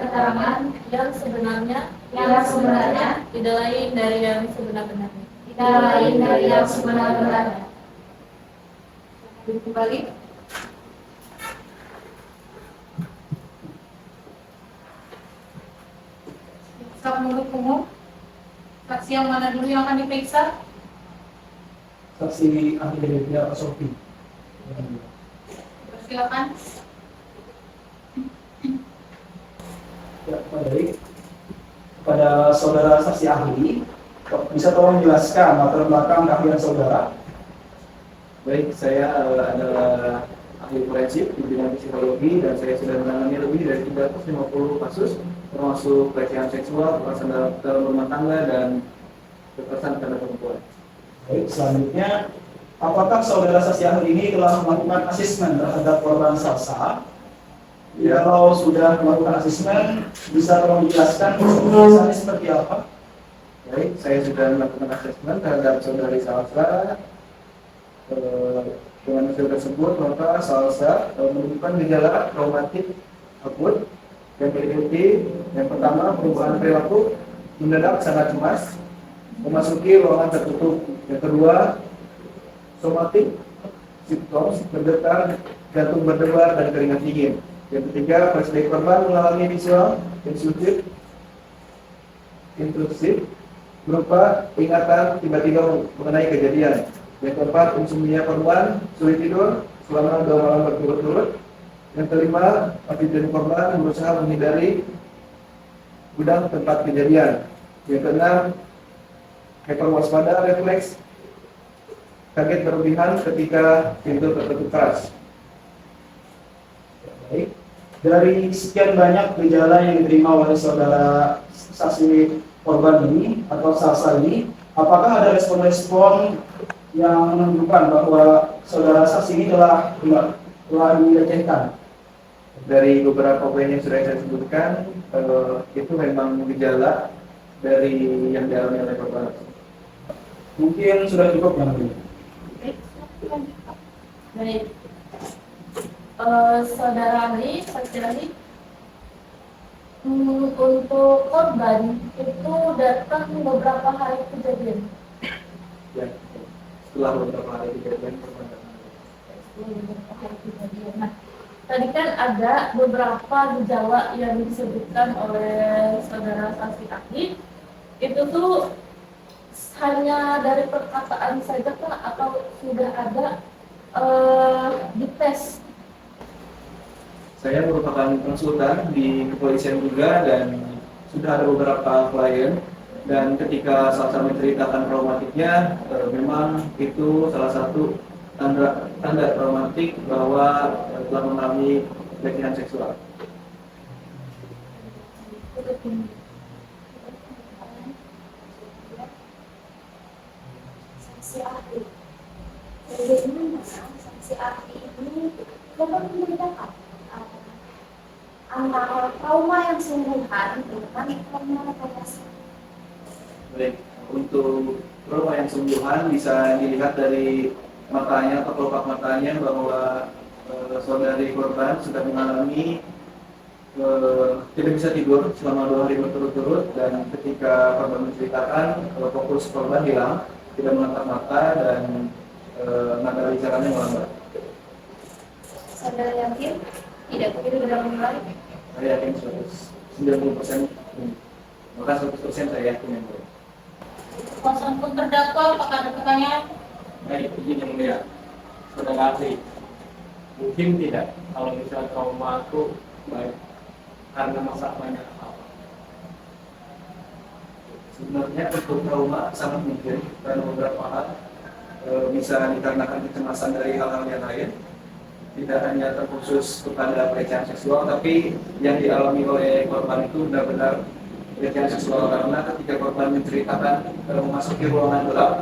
keterangan yang sebenarnya tidak lain dari yang sebenar-benarnya. tidak lain dari yang sebenar-benarnya. Duduk kembali. Periksa penuntut umum. Saksi yang mana dulu yang akan diperiksa? Saksi ahli dari pihak Sofi. Persilakan. Ya, baik. Kepada saudara saksi ahli, bisa tolong jelaskan latar belakang keahlian saudara? Baik, saya adalah ahli forensik di bidang psikologi dan saya sudah menangani lebih dari 350 kasus termasuk pelecehan seksual, kekerasan dalam rumah tangga dan kekerasan terhadap perempuan. Baik, selanjutnya, apakah saudara saksi ahli ini telah melakukan asesmen terhadap korban Salsa? Ya. Kalau sudah melakukan asesmen, bisa tolong dijelaskan pemeriksaannya seperti apa? Baik, saya sudah melakukan asesmen terhadap saudari Salsa. Dengan hasil tersebut, maka Salsa menunjukkan gejala traumatik akut yang berarti yang pertama perubahan perilaku mendadak sangat cemas, memasuki ruangan tertutup. Yang kedua, somatik simptom bergetar, jantung berdebar dan keringat dingin. Yang ketiga, flashback korban mengalami visual intrusif berupa ingatan tiba-tiba mengenai kejadian. Yang keempat, insomnia korban sulit tidur selama 2 malam berturut-turut. Yang kelima, aktivitas korban berusaha menghindari gudang tempat kejadian. Yang keenam, hyperwaspada refleks kaget berlebihan ketika pintu tertutup keras. Baik. Dari sekian banyak gejala yang diterima oleh saudara saksi korban ini atau Salsa ini, apakah ada respon-respon yang menunjukkan bahwa saudara saksi ini telah dilecehkan? Dari beberapa poin yang sudah saya sebutkan, itu memang gejala dari yang dialami oleh korban. Mungkin sudah cukup yang ini. Baik. Saudara ahli, saksi ahli, untuk korban itu datang beberapa hari kejadian. Ya, setelah beberapa hari kejadian korban datang. Nah, tadi kan ada beberapa gejala yang disebutkan oleh saudara saksi ahli. Itu tuh hanya dari perkataan saja kah atau sudah ada dites? Saya merupakan konsultan di kepolisian juga dan sudah ada beberapa klien, dan ketika Salsa menceritakan traumatiknya, memang itu salah satu tanda traumatik bahwa telah mengalami pelecehan seksual. Saksi ahli. Bagaimana saksi ahli ini dapat membedakan antara trauma yang sungguhan dengan trauma rekayasa? Baik, untuk trauma yang sungguhan bisa dilihat dari matanya atau kelopak matanya bahwa saudari korban sudah mengalami tidak bisa tidur selama 2 hari berturut-turut, dan ketika korban menceritakan fokus korban hilang, tidak menatap mata dan nada bicaranya melambat. Saudara yakin tidak begitu dalam menilai? Saya yakin 90%, maka 100% saya yakin yang boleh. Kuasa hukum terdakwa, apakah ada pertanyaan? Baik, izin yang mulia, saudara ahli, mungkin tidak kalau misalnya trauma itu baik karena masalah banyak hal. Sebenarnya untuk trauma sangat mungkin karena beberapa hal, bisa dikarenakan kecemasan dari hal-hal yang lain, tidak hanya terkhusus kepada pelecehan seksual, tapi yang dialami oleh korban itu benar-benar pelecehan seksual, karena ketika korban menceritakan memasuki ruangan gelap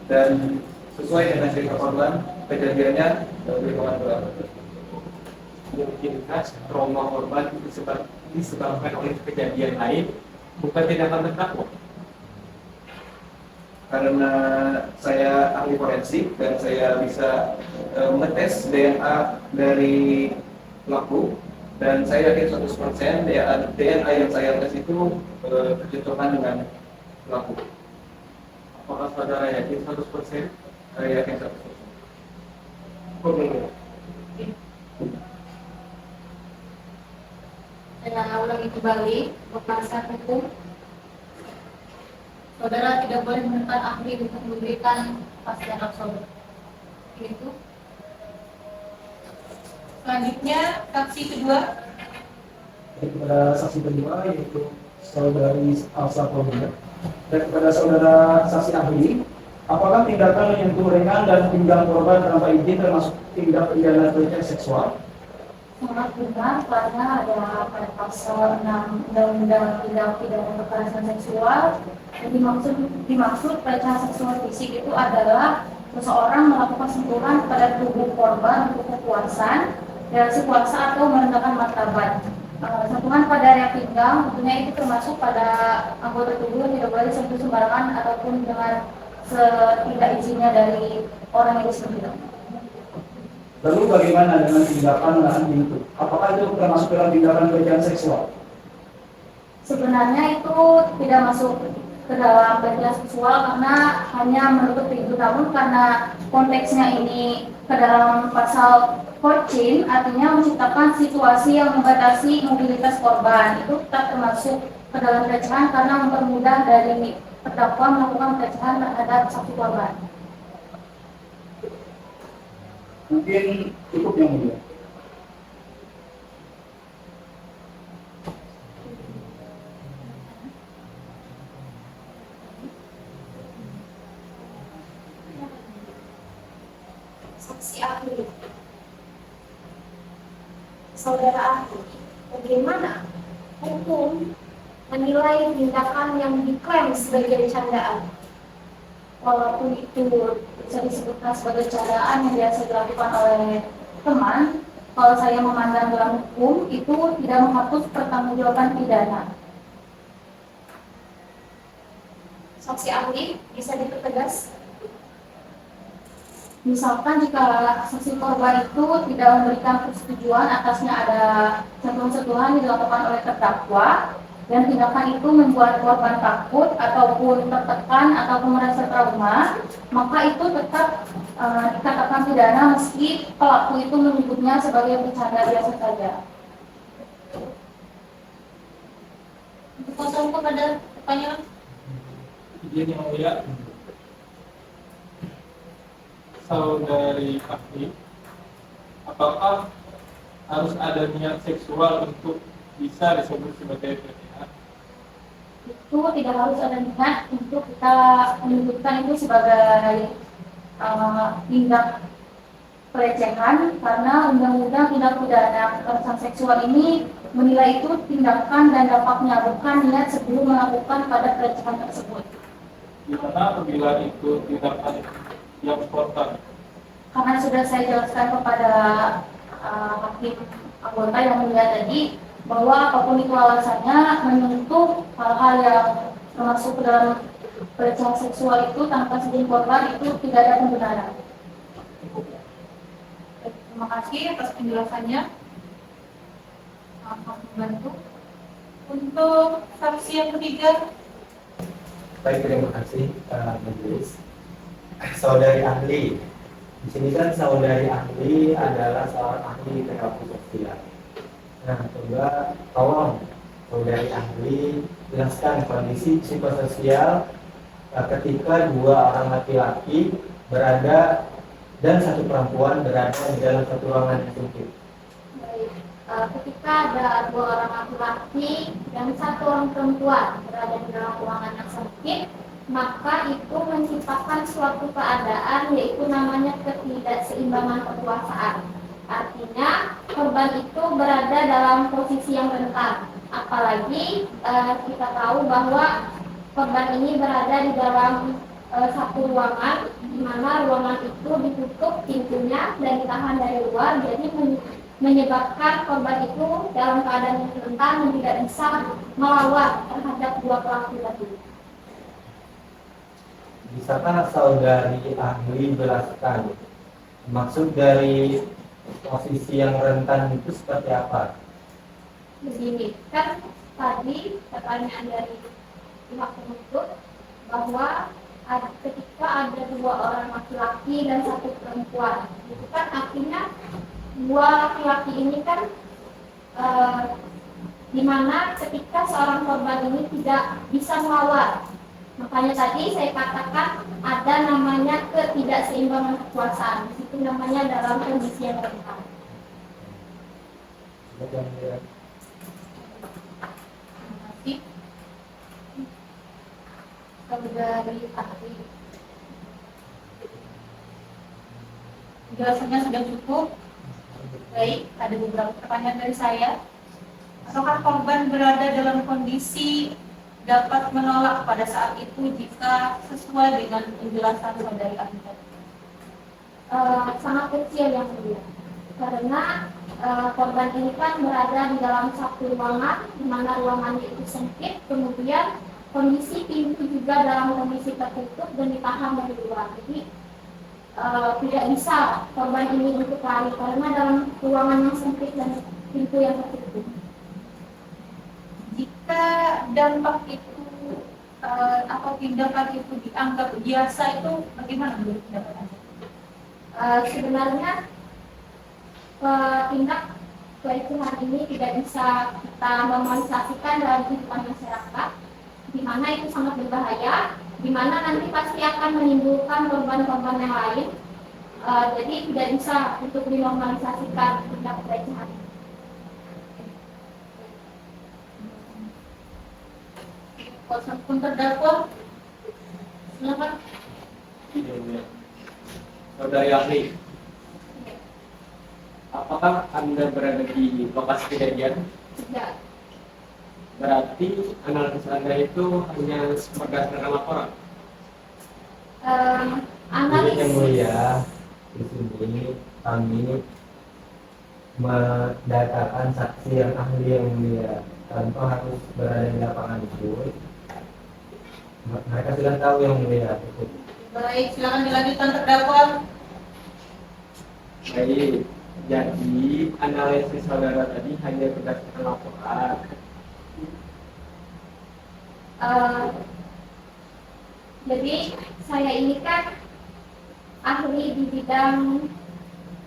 dan sesuai dengan cerita korban, kejadiannya di ruangan gelap. Mungkinkah trauma korban disebabkan oleh kejadian lain, bukan tindakan terdakwa? Karena saya ahli forensik dan saya bisa mengetes DNA dari pelaku, dan saya yakin 100% DNA yang saya tes itu bercocokkan dengan pelaku. Apakah saudara yakin 100%? Saya yakin 100%. kembali penasihat hukum. Saudara tidak boleh menekan ahli untuk memberikan kepastian absolut. Itu. Selanjutnya saksi kedua. Kepada saksi kedua yaitu saudari Alsa Paulina, dan kepada saudara saksi ahli, apakah tindakan menyentuh ringan dan pinggang korban tanpa izin termasuk tindak pidana pelecehan seksual? Sangat benar karena ada pada pasal 6 Undang-Undang Tindak Pidana Kekerasan Seksual. Yang dimaksud pelecehan seksual fisik itu adalah seseorang melakukan sentuhan pada tubuh korban untuk kepuasan, relasi kuasa atau merendahkan martabat. Sentuhan pada area pinggang tentunya itu termasuk pada anggota tubuh yang tidak boleh disentuh sembarangan ataupun dengan setidak izinnya dari orang yang disentuh. Lalu bagaimana dengan tindakan menahan pintu? Apakah itu termasuk dalam tindakan pelecehan seksual? Sebenarnya itu tidak masuk ke dalam pelecehan seksual karena hanya menutup pintu. Namun karena konteksnya ini ke dalam pasal 14, artinya menciptakan situasi yang membatasi mobilitas korban, itu tetap termasuk ke dalam pelecehan karena mempermudah dari terdakwa melakukan pelecehan terhadap saksi korban. Mungkin cukup yang mulia. Saksi ahli. Saudara ahli, bagaimana hukum menilai tindakan yang diklaim sebagai candaan? Walaupun itu bisa disebutkan sebagai candaan yang biasa dilakukan oleh teman, kalau saya memandang dalam hukum itu tidak menghapus pertanggungjawaban pidana. Saksi ahli bisa dipertegas. Misalkan jika saksi korban itu tidak memberikan persetujuan atasnya ada sentuhan-sentuhan yang dilakukan oleh terdakwa dan tindakan itu membuat korban takut ataupun tertekan ataupun merasa trauma, maka itu tetap dikatakan pidana meski pelaku itu menyebutnya sebagai bercanda biasa saja. Untuk kosong kepada pertanyaan. Izin yang mulia, saudari ahli, apakah harus ada niat seksual untuk bisa disebut sebagai pelecehan? Itu tidak harus ada niat untuk kita menyebutkan itu sebagai tindak pelecehan karena Undang-Undang Tindak Pidana Kekerasan Seksual ini menilai itu tindakan dan dampaknya, bukan niat sebelum melakukan pada pelecehan tersebut. Gimana apabila itu tindakan yang spontan? Karena sudah saya jelaskan kepada hakim anggota yang mulia tadi bahwa apapun itu alasannya menyentuh hal-hal yang termasuk ke dalam pelecehan seksual itu tanpa izin korban itu tidak ada pembenaran. Terima kasih atas penjelasannya. Maaf membantu. Untuk saksi yang ketiga. Baik, terima kasih majelis. Saudari ahli, di sini kan saudari ahli adalah seorang ahli terapi sosial. Nah, coba tolong saudari ahli jelaskan kondisi psikososial ketika dua orang laki-laki berada dan satu perempuan berada di dalam satu ruangan yang sempit. Baik, ketika ada dua orang laki-laki dan satu orang perempuan berada di dalam ruangan yang sempit, maka itu menciptakan suatu keadaan yaitu namanya ketidakseimbangan kekuasaan. Artinya korban itu berada dalam posisi yang rentan. Apalagi kita tahu bahwa korban ini berada di dalam satu ruangan, di mana ruangan itu ditutup pintunya dan ditahan dari luar, jadi menyebabkan korban itu dalam keadaan yang rentan dan tidak bisa melawan terhadap dua pelaku tadi. Bisakah saudari ahli jelaskan maksud dari posisi yang rentan itu seperti apa? Begini, kan tadi pertanyaan dari pihak penuntut bahwa ketika ada dua orang laki-laki dan satu perempuan, itu kan artinya dua laki-laki ini kan di mana ketika seorang korban ini tidak bisa melawan. Makanya tadi saya katakan ada namanya ketidakseimbangan kekuasaan. Itu namanya dalam kondisi yang rentan. Saudari ahli. Penjelasannya sudah cukup. Baik, ada beberapa pertanyaan dari saya. Apakah korban berada dalam kondisi dapat menolak pada saat itu jika sesuai dengan penjelasan saudari ahli tadi? Sangat kecil yang mulia. Karena korban ini kan berada di dalam satu ruangan, di mana ruangannya itu sempit, kemudian kondisi pintu juga dalam kondisi tertutup dan ditahan dari luar. Jadi tidak bisa korban ini untuk lari karena dalam ruangan yang sempit dan pintu yang tertutup. Jika dampak itu atau tindakan itu dianggap biasa, itu bagaimana menurut pendapat Anda? Sebenarnya tindak pelecehan ini tidak bisa kita normalisasikan dalam kehidupan masyarakat, di mana itu sangat berbahaya, di mana nanti pasti akan menimbulkan korban-korban yang lain. Jadi tidak bisa untuk dinormalisasikan tindak pelecehan. Kuasa hukum terdakwa, silakan. Saudari ahli, apakah Anda berada di lokasi kejadian? Tidak. Berarti analisis Anda itu hanya berdasarkan laporan? Analisis. Yang mulia, di sini kami mendatakan saksi yang ahli yang mulia tanpa harus berada di lapangan itu. Mereka sudah tahu yang mulia. Baik, silakan dilanjutkan terdakwa. Baik, jadi analisis saudara tadi hanya berdasarkan laporan. Jadi saya ini kan ahli di bidang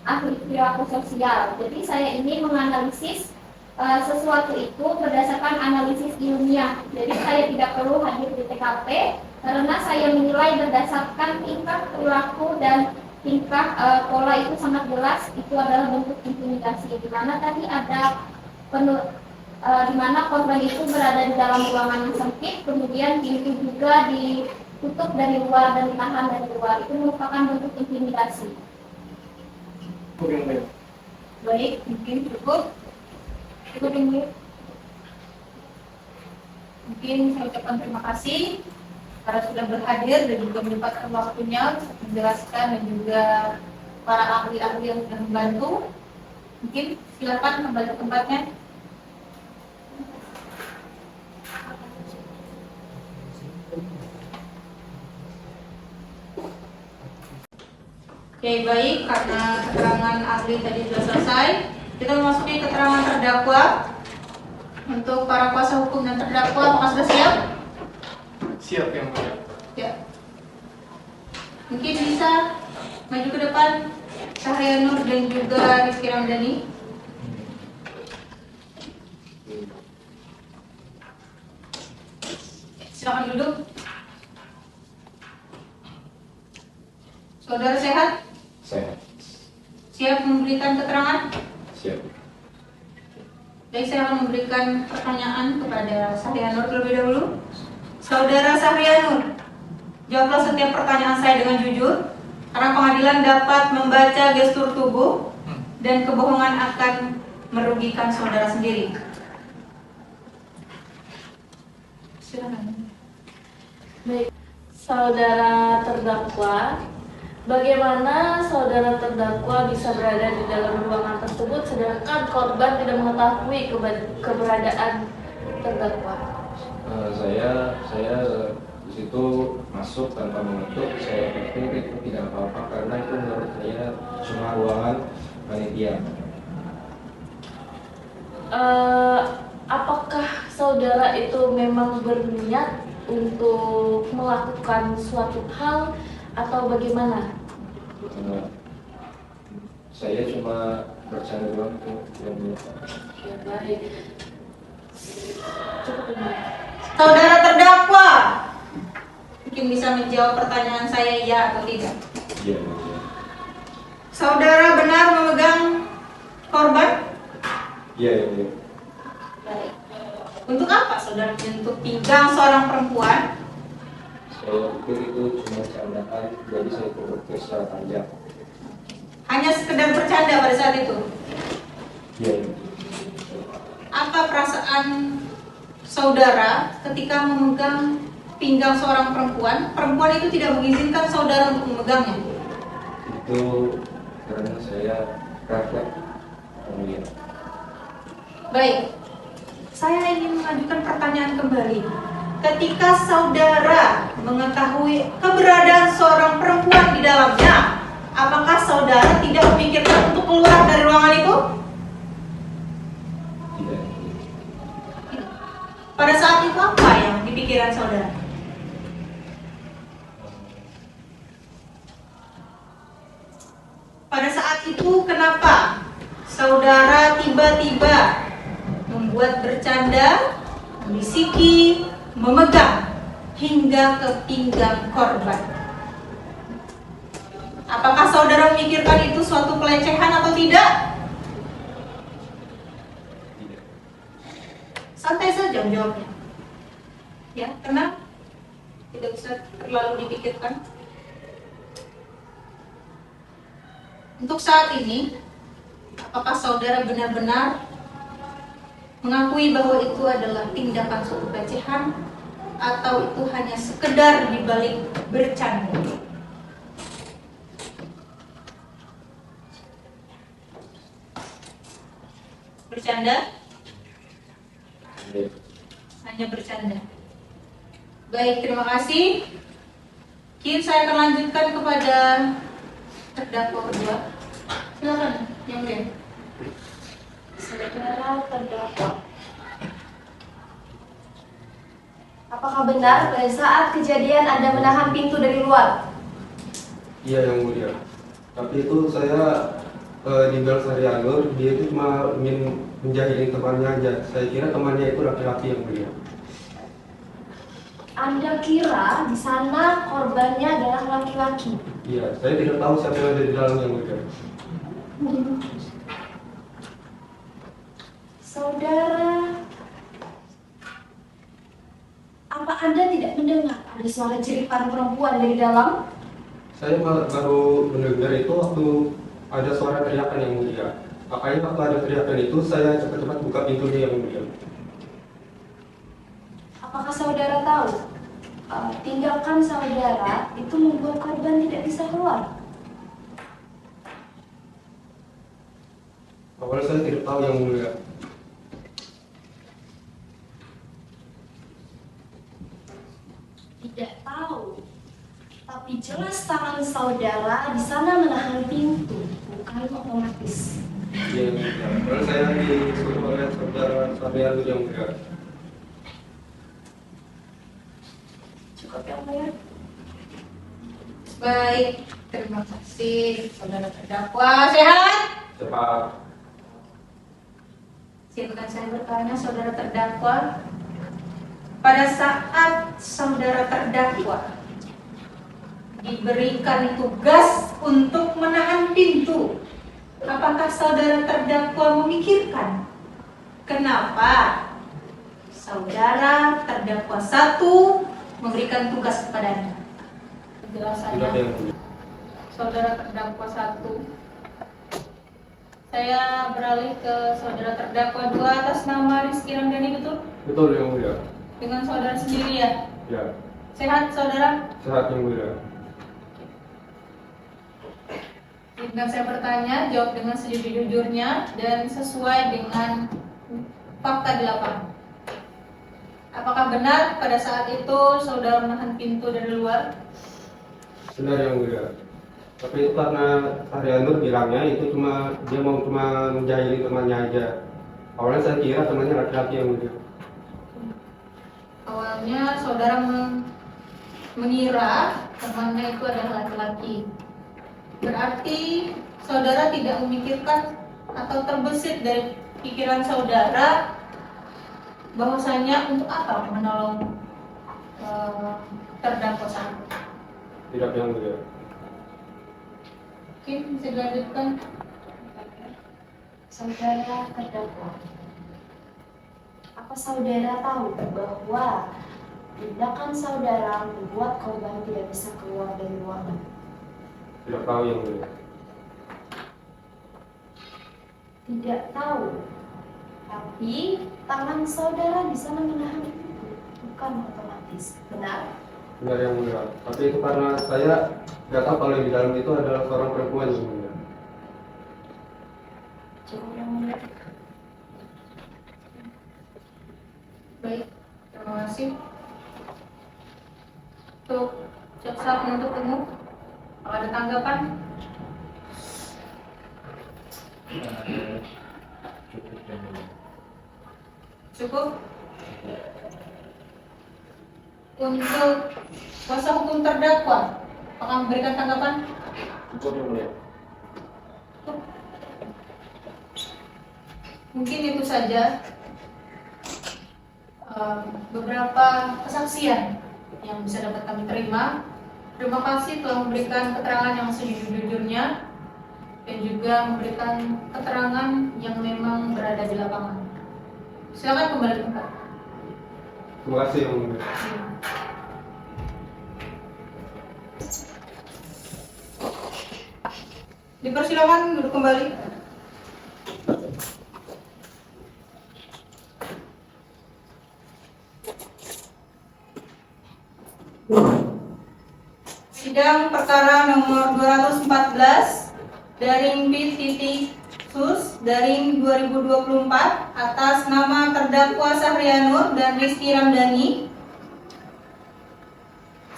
ahli perilaku sosial. Jadi saya ini menganalisis sesuatu itu berdasarkan analisis ilmiah. Jadi saya tidak perlu hadir di TKP karena saya menilai berdasarkan tingkah perilaku dan tingkah pola itu sangat jelas itu adalah bentuk intimidasi. Di mana tadi ada di mana korban itu berada di dalam ruangan yang sempit, kemudian pintu juga ditutup dari luar dan ditahan dari luar. Itu merupakan bentuk intimidasi. Baik, mungkin cukup. Cukup ini. Mungkin saya ucapkan terima kasih karena sudah berhadir dan juga menyempatkan waktunya untuk menjelaskan, dan juga para ahli-ahli yang sudah membantu. Mungkin silakan kembali ke tempatnya. Oke, baik, karena keterangan ahli tadi sudah selesai, kita memasuki keterangan terdakwa. Untuk para kuasa hukum dan terdakwa, apakah sudah siap? Siap yang mulia. Ya. Mungkin bisa maju ke depan Sahrianur dan juga Rizky Ramdhani. Silakan duduk. Saudara sehat? Sehat. Siap memberikan keterangan? Siap. Baik, saya akan memberikan pertanyaan kepada Sahrianur terlebih dahulu. Saudara Sahrianur, jawablah setiap pertanyaan saya dengan jujur, karena pengadilan dapat membaca gestur tubuh dan kebohongan akan merugikan saudara sendiri. Silakan. Baik, saudara terdakwa, bagaimana saudara terdakwa bisa berada di dalam ruangan tersebut sedangkan korban tidak mengetahui keberadaan terdakwa? Saya di situ masuk tanpa mengetuk. Saya pikir itu tidak apa-apa karena itu menurut saya cuma ruangan panitia. Apakah saudara itu memang berniat untuk melakukan suatu hal atau bagaimana? Saya cuma bercanda doang tuh. Ya, baik. Cukup ini. Saudara terdakwa, mungkin bisa menjawab pertanyaan saya ya atau tidak. Iya, yang mulia. Saudara benar memegang korban? Iya, yang mulia. Baik. Untuk apa saudara menyentuh pinggang seorang perempuan? Saya pikir itu cuma candaan, jadi saya turut secara panjang. Hanya sekedar bercanda pada saat itu? Iya, yang mulia. Apa perasaan saudara ketika memegang pinggang seorang perempuan? Perempuan itu tidak mengizinkan saudara untuk memegangnya. Itu karena saya refleks, yang mulia. Baik, saya ingin mengajukan pertanyaan kembali. Ketika saudara mengetahui keberadaan seorang perempuan di dalamnya, apakah saudara tidak memikirkan untuk keluar dari ruangan itu? Tidak. Pada saat itu apa yang di pikiran saudara? Pada saat itu kenapa saudara tiba-tiba membuat bercanda, membisiki, memegang hingga ke pinggang korban? Apakah saudara memikirkan itu suatu pelecehan atau tidak? Santai saja menjawabnya. Ya, tenang. Tidak usah terlalu dipikirkan. Untuk saat ini, apakah saudara benar-benar mengakui bahwa itu adalah tindakan suatu pelecehan atau itu hanya sekedar dibalik bercanda? Bercanda? Iya. Hanya bercanda. Baik, terima kasih. Kini saya akan lanjutkan kepada terdakwa kedua. Silakan, yang mulia. Saudara terdakwa, apakah benar pada saat kejadian Anda menahan pintu dari luar? Iya, yang mulia. Tapi itu saya tinggal sehari Nur, dia itu cuma ingin menjahili temannya aja. Saya kira temannya itu laki-laki, yang mulia. Anda kira di sana korbannya adalah laki-laki? Iya, saya tidak tahu siapa yang ada di dalam, yang mulia. Saudara, apa Anda tidak mendengar ada suara jeritan perempuan dari dalam? Saya baru mendengar itu waktu ada suara teriakan, yang mulia. Makanya waktu ada teriakan itu saya cepat-cepat buka pintunya, yang mulia. Apakah saudara tahu tindakan saudara itu membuat korban tidak bisa keluar? Awalnya saya tidak tahu, yang mulia. Tidak tahu, tapi jelas tangan saudara di sana menahan pintu, bukan otomatis. Iya, yang mulia. Kalau saya disuruh oleh saudara Sabrian, yang mulia. Cukup yang mulia. Baik, terima kasih saudara terdakwa. Sehat? Cepat. Silakan saya bertanya, saudara terdakwa. Pada saat saudara terdakwa diberikan tugas untuk menahan pintu, apakah saudara terdakwa memikirkan kenapa saudara terdakwa satu memberikan tugas kepadanya? Tidak, Penjelasannya, yang mulia. saudara terdakwa satu. Saya beralih ke saudara terdakwa dua atas nama Rizky Ramdhani, betul? Betul, yang mulia. Dengan saudara sendiri ya? Ya, Sehat saudara? sehat, yang mulia. Izinkan saya bertanya, jawab dengan sejujur-jujurnya dan sesuai dengan fakta di lapangan. Apakah benar pada saat itu saudara menahan pintu dari luar? Benar, yang mulia. Tapi itu karena Sabrian Nur bilangnya itu dia mau menjahili temannya aja. Awalnya saya kira temannya laki-laki, yang mulia. Awalnya saudara mengira temannya itu adalah laki-laki. Berarti saudara tidak memikirkan atau terbesit dari pikiran saudara bahwasanya untuk apa menolong terdakwa satu? Tidak, yang mulia. Mungkin bisa dilanjutkan. Saudara terdakwa, apa saudara tahu bahwa tindakan saudara membuat korban tidak bisa keluar dari ruangan? Tidak tahu, yang mulia. Tidak tahu, tapi tangan saudara bisa menahan itu, bukan otomatis. Benar? Benar, yang mulia. Tapi itu karena saya nggak tahu kalau di dalam itu adalah seorang perempuan, yang mulia. Cukup yang mulia. Baik, terima kasih. Untuk jaksa penuntut umum, apakah ada tanggapan? Cukup. Untuk kuasa hukum terdakwa, apakah memberikan tanggapan? Cukup, yang mulia. Mungkin itu saja beberapa kesaksian yang bisa dapat kami terima. Terima kasih telah memberikan keterangan yang sejujur-jujurnya dan juga memberikan keterangan yang memang berada di lapangan. Silakan kembali ke tempat. Terima kasih, yang mulia. Dipersilakan duduk kembali. Sidang perkara nomor 214 Daring P.Sus Daring 2024 atas nama terdakwa Syahrianur dan Rizky Ramdhani.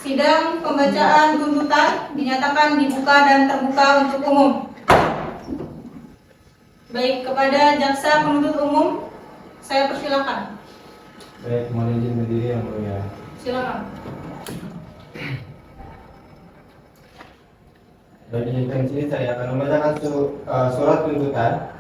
Sidang pembacaan tuntutan dinyatakan dibuka dan terbuka untuk umum. Baik, kepada jaksa penuntut umum saya persilakan. Baik, mohon izin berdiri, yang mulia. Silakan. Baik, izinkan sini saya akan membacakan surat tuntutan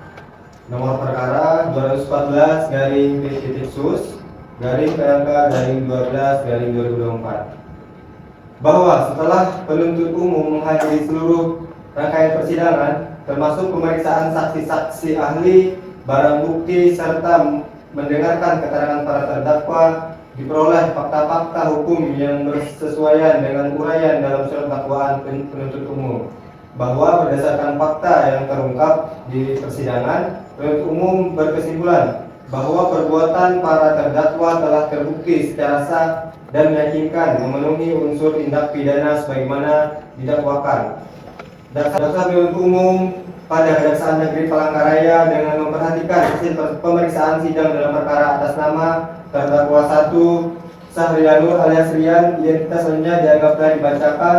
nomor perkara 214 garing P.Sus garing PLK garing 12 garing 2024 bahwa setelah penuntut umum menghadiri seluruh rangkaian persidangan termasuk pemeriksaan saksi-saksi ahli, barang bukti serta mendengarkan keterangan para terdakwa, diperoleh fakta-fakta hukum yang bersesuaian dengan uraian dalam surat dakwaan penuntut umum, bahwa berdasarkan fakta yang terungkap di persidangan, penuntut umum berkesimpulan bahwa perbuatan para terdakwa telah terbukti secara sah dan meyakinkan memenuhi unsur tindak pidana sebagaimana didakwakan. Jaksa penuntut umum pada Kejaksaan Negeri Palangkaraya dengan memperhatikan hasil pemeriksaan sidang dalam perkara atas nama terdakwa 1 Syahrianur alias Rian, identitas selanjutnya dianggap telah dibacakan,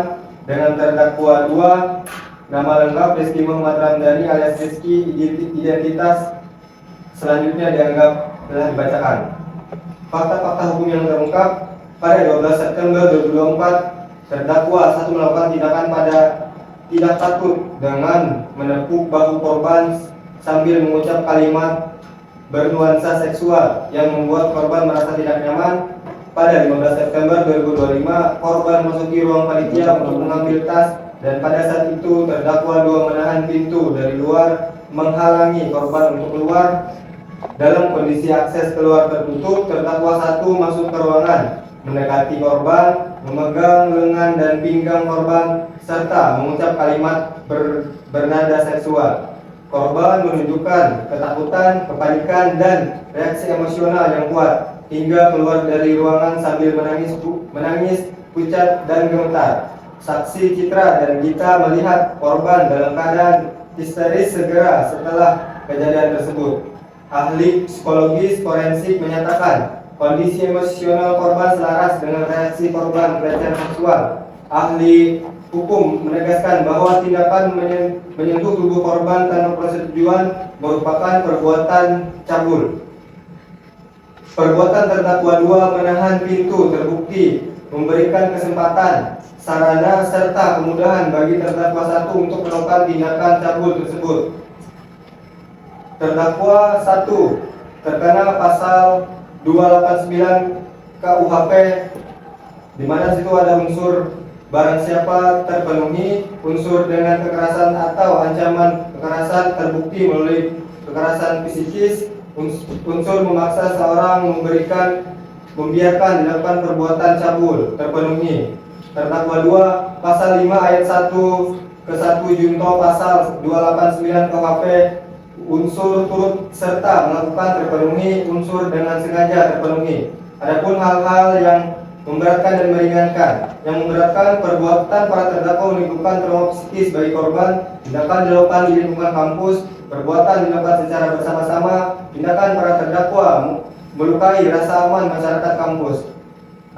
dengan terdakwa 2 nama lengkap Rizky Muhammad Ramdhani alias Rizky, identitas selanjutnya dianggap telah dibacakan. Fakta-fakta hukum yang terungkap pada 12 September 2024, terdakwa 1 melakukan tindakan pada tidak takut dengan menepuk bahu korban sambil mengucap kalimat bernuansa seksual yang membuat korban merasa tidak nyaman. Pada 15 September 2025, korban memasuki ruang panitia untuk mengambil tas dan pada saat itu terdakwa 2 menahan pintu dari luar menghalangi korban untuk keluar. Dalam kondisi akses keluar tertutup, terdakwa 1 masuk ke ruangan, mendekati korban, memegang lengan dan pinggang korban serta mengucap kalimat bernada seksual. Korban menunjukkan ketakutan, kepanikan, dan reaksi emosional yang kuat hingga keluar dari ruangan sambil menangis, pucat, dan gemetar. Saksi Citra dan Gita melihat korban dalam keadaan histeris segera setelah kejadian tersebut. Ahli psikologis forensik menyatakan kondisi emosional korban selaras dengan reaksi korban pelecehan seksual. Ahli hukum menegaskan bahwa tindakan menyentuh tubuh korban tanpa persetujuan merupakan perbuatan cabul. Perbuatan terdakwa 2 menahan pintu terbukti memberikan kesempatan, sarana, serta kemudahan bagi terdakwa 1 untuk melakukan tindakan cabul tersebut. Terdakwa 1 terkena pasal 289 KUHP, di mana situ ada unsur barang siapa terpenuhi unsur dengan kekerasan atau ancaman kekerasan terbukti melalui kekerasan psikis, unsur memaksa seorang membiarkan dilakukan perbuatan cabul terpenuhi. Terdakwa 2 pasal 5 ayat 1 ke 1 junto pasal 289 KUHP, unsur turut serta melakukan terpenuhi, unsur dengan sengaja terpenuhi. Adapun hal-hal yang memberatkan dan meringankan. Yang memberatkan, perbuatan para terdakwa menimbulkan trauma psikis bagi korban, tindakan dilakukan di lingkungan kampus, perbuatan dilakukan secara bersama-sama, tindakan para terdakwa melukai rasa aman masyarakat kampus.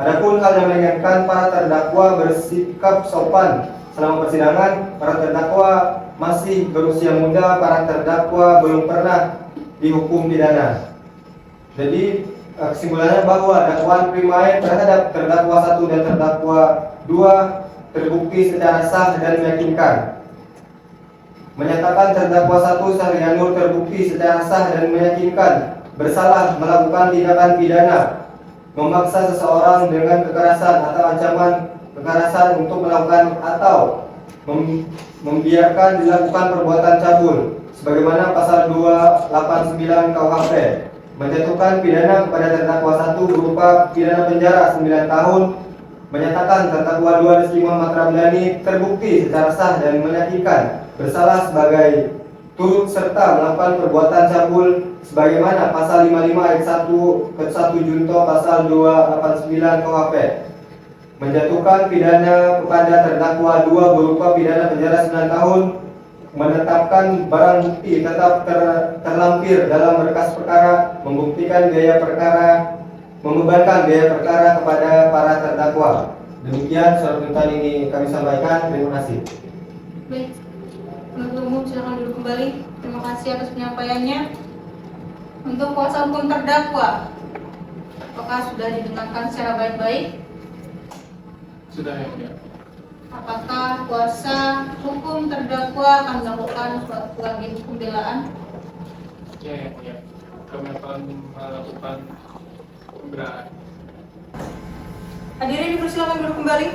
Adapun hal yang meringankan, para terdakwa bersikap sopan selama persidangan, para terdakwa masih berusia muda, para terdakwa belum pernah dihukum pidana. Jadi kesimpulannya bahwa dakwaan primair terhadap terdakwa 1 dan terdakwa 2 terbukti secara sah dan meyakinkan. Menyatakan terdakwa 1 Sahrianur terbukti secara sah dan meyakinkan bersalah melakukan tindakan pidana memaksa seseorang dengan kekerasan atau ancaman kekerasan untuk melakukan atau membiarkan dilakukan perbuatan cabul sebagaimana pasal 289 KUHP. Menjatuhkan pidana kepada terdakwa 1 berupa pidana penjara 9 tahun. Menyatakan terdakwa 2 Rizky Muhammad Ramdhani terbukti secara sah dan meyakinkan bersalah sebagai turut serta melakukan perbuatan cabul sebagaimana pasal 55 ayat 1 ke 1 junto pasal 289 KUHP. Menjatuhkan pidana kepada terdakwa 2 berupa pidana penjara 9 tahun. Menetapkan barang bukti tetap terlampir dalam berkas perkara, membuktikan biaya perkara, membebankan biaya perkara kepada para terdakwa. Demikian surat tuntutan ini kami sampaikan. Terima kasih. Baik, penuntut umum silakan duduk kembali. Terima kasih atas penyampaiannya. Untuk kuasa hukum terdakwa, apakah sudah didengarkan secara baik-baik? Sudah ya, ya. Apakah kuasa hukum terdakwa akan melakukan suatu lagi pembelaan? Ya, ya, ya. Kami akan melakukan pembelaan. Hadirin dipersilakan duduk kembali.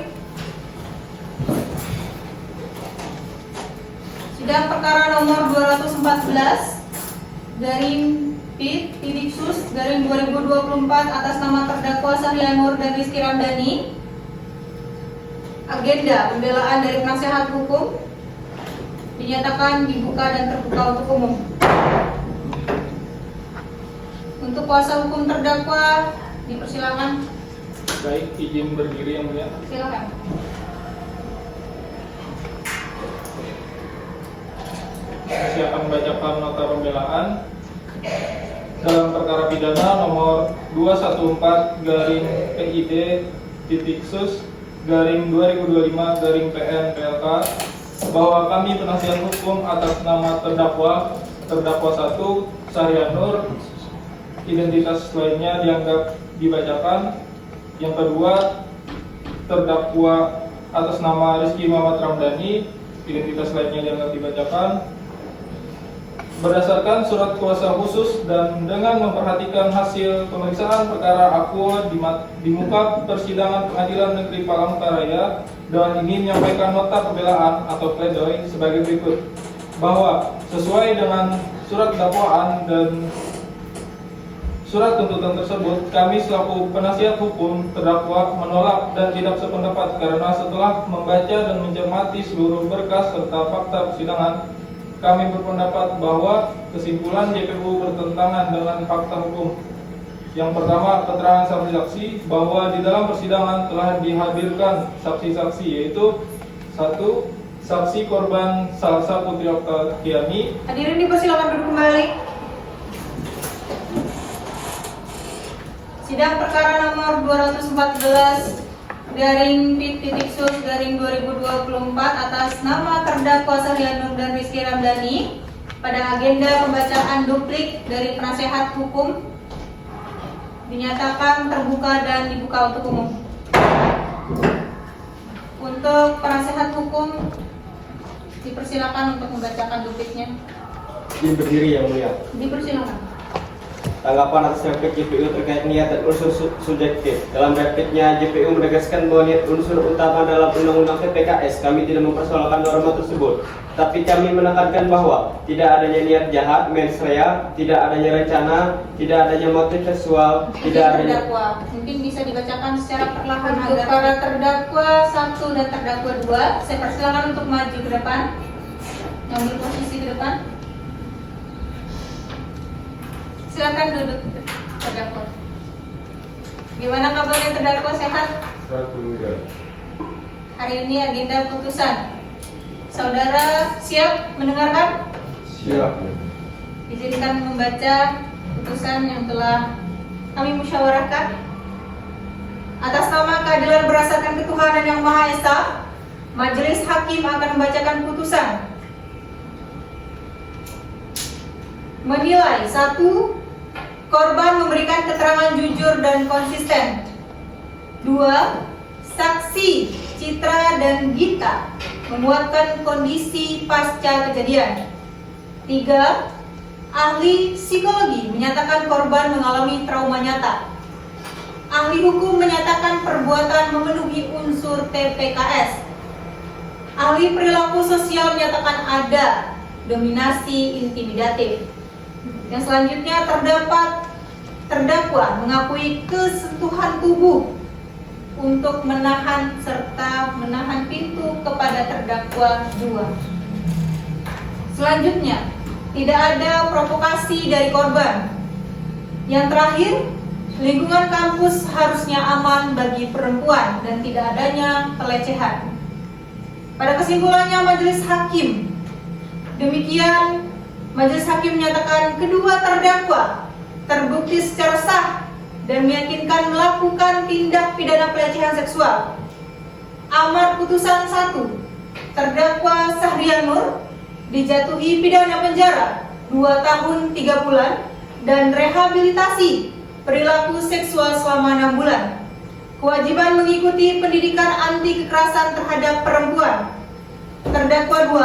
Sidang perkara nomor 214 garing Pit/Sus garing 2024 atas nama terdakwa Sahrianur dan Rizky Ramdhani. Agenda pembelaan dari penasehat hukum dinyatakan dibuka dan terbuka untuk umum. Untuk kuasa hukum terdakwa dipersilakan. Baik, izin berdiri yang mulia. Silakan. Saya akan membacakan nota pembelaan dalam perkara pidana nomor 214 garing PID/Sus garing 2025 garing PN PLK bahwa kami penasihat hukum atas nama terdakwa 1 Sahrianur, identitas lainnya dianggap dibacakan. Yang kedua, terdakwa atas nama Rizky Muhammad Ramdhani, identitas lainnya dianggap dibacakan. Berdasarkan surat kuasa khusus dan dengan memperhatikan hasil pemeriksaan perkara akua di muka persidangan Pengadilan Negeri Palangkaraya, dengan ini menyampaikan nota pembelaan atau pledoi sebagai berikut, bahwa sesuai dengan surat dakwaan dan surat tuntutan tersebut, kami selaku penasihat hukum terdakwa menolak dan tidak sependapat karena setelah membaca dan mencermati seluruh berkas serta fakta persidangan, kami berpendapat bahwa kesimpulan JPU bertentangan dengan fakta hukum. Yang pertama, keterangan saksi-saksi bahwa di dalam persidangan telah dihadirkan saksi-saksi, yaitu 1. Saksi korban Salsa Putri Oktaviani. Hadirin dipersilakan duduk kembali. Sidang perkara nomor 214 garing Pit/Sus garing 2024 atas nama terdakwa Sahrianur dan Rizky Ramdhani pada agenda pembacaan duplik dari penasehat hukum dinyatakan terbuka dan dibuka untuk umum. Untuk penasehat hukum dipersilakan untuk membacakan dupliknya. Izin berdiri yang mulia. Dipersilakan. Tanggapan atas replik JPU terkait niat dan unsur subjektif. Dalam repliknya, JPU menegaskan bahwa niat unsur utama dalam Undang-Undang TPKS kami tidak mempersoalkan norma tersebut. Tapi kami menekankan bahwa tidak adanya niat jahat, mens rea, tidak adanya rencana, tidak adanya motif seksual, tidak adanya... Terdakwa, mungkin bisa dibacakan secara perlahan untuk para terdakwa 1 dan terdakwa 2. Saya persilakan untuk maju ke depan, mengambil posisi ke depan. Silakan duduk terdakwa. Gimana kabarnya terdakwa, sehat? Hari ini agenda putusan. Saudara siap mendengarkan? Siap. Izinkan membaca putusan yang telah kami musyawarahkan. Atas nama keadilan berdasarkan ketuhanan yang Maha Esa, Majelis Hakim akan membacakan putusan. Menilai 1. Korban memberikan keterangan jujur dan konsisten. 2. Saksi Citra dan Gita menguatkan kondisi pasca kejadian. 3. Ahli psikologi menyatakan korban mengalami trauma nyata. Ahli hukum menyatakan perbuatan memenuhi unsur TPKS. Ahli perilaku sosial menyatakan ada dominasi intimidatif. Yang selanjutnya terdapat terdakwa mengakui kesentuhan tubuh untuk menahan serta menahan pintu kepada terdakwa 2. Selanjutnya, tidak ada provokasi dari korban. Yang terakhir, lingkungan kampus harusnya aman bagi perempuan dan tidak adanya pelecehan. Pada kesimpulannya Majelis Hakim, demikian Majelis Hakim menyatakan kedua terdakwa terbukti secara sah dan meyakinkan melakukan tindak pidana pelecehan seksual. Amar putusan 1. Terdakwa Sahrianur dijatuhi pidana penjara 2 tahun 3 bulan dan rehabilitasi perilaku seksual selama 6 bulan. Kewajiban mengikuti pendidikan anti kekerasan terhadap perempuan. Terdakwa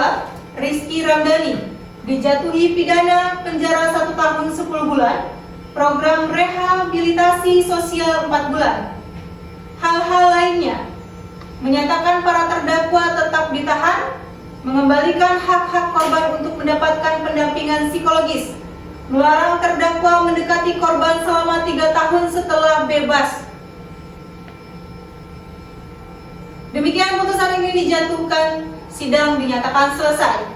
2, Rizky Ramdhani, dijatuhi pidana penjara 1 tahun 10 bulan, program rehabilitasi sosial 4 bulan. Hal-hal lainnya, menyatakan para terdakwa tetap ditahan, mengembalikan hak-hak korban untuk mendapatkan pendampingan psikologis, melarang terdakwa mendekati korban selama 3 tahun setelah bebas. Demikian putusan ini dijatuhkan, sidang dinyatakan selesai.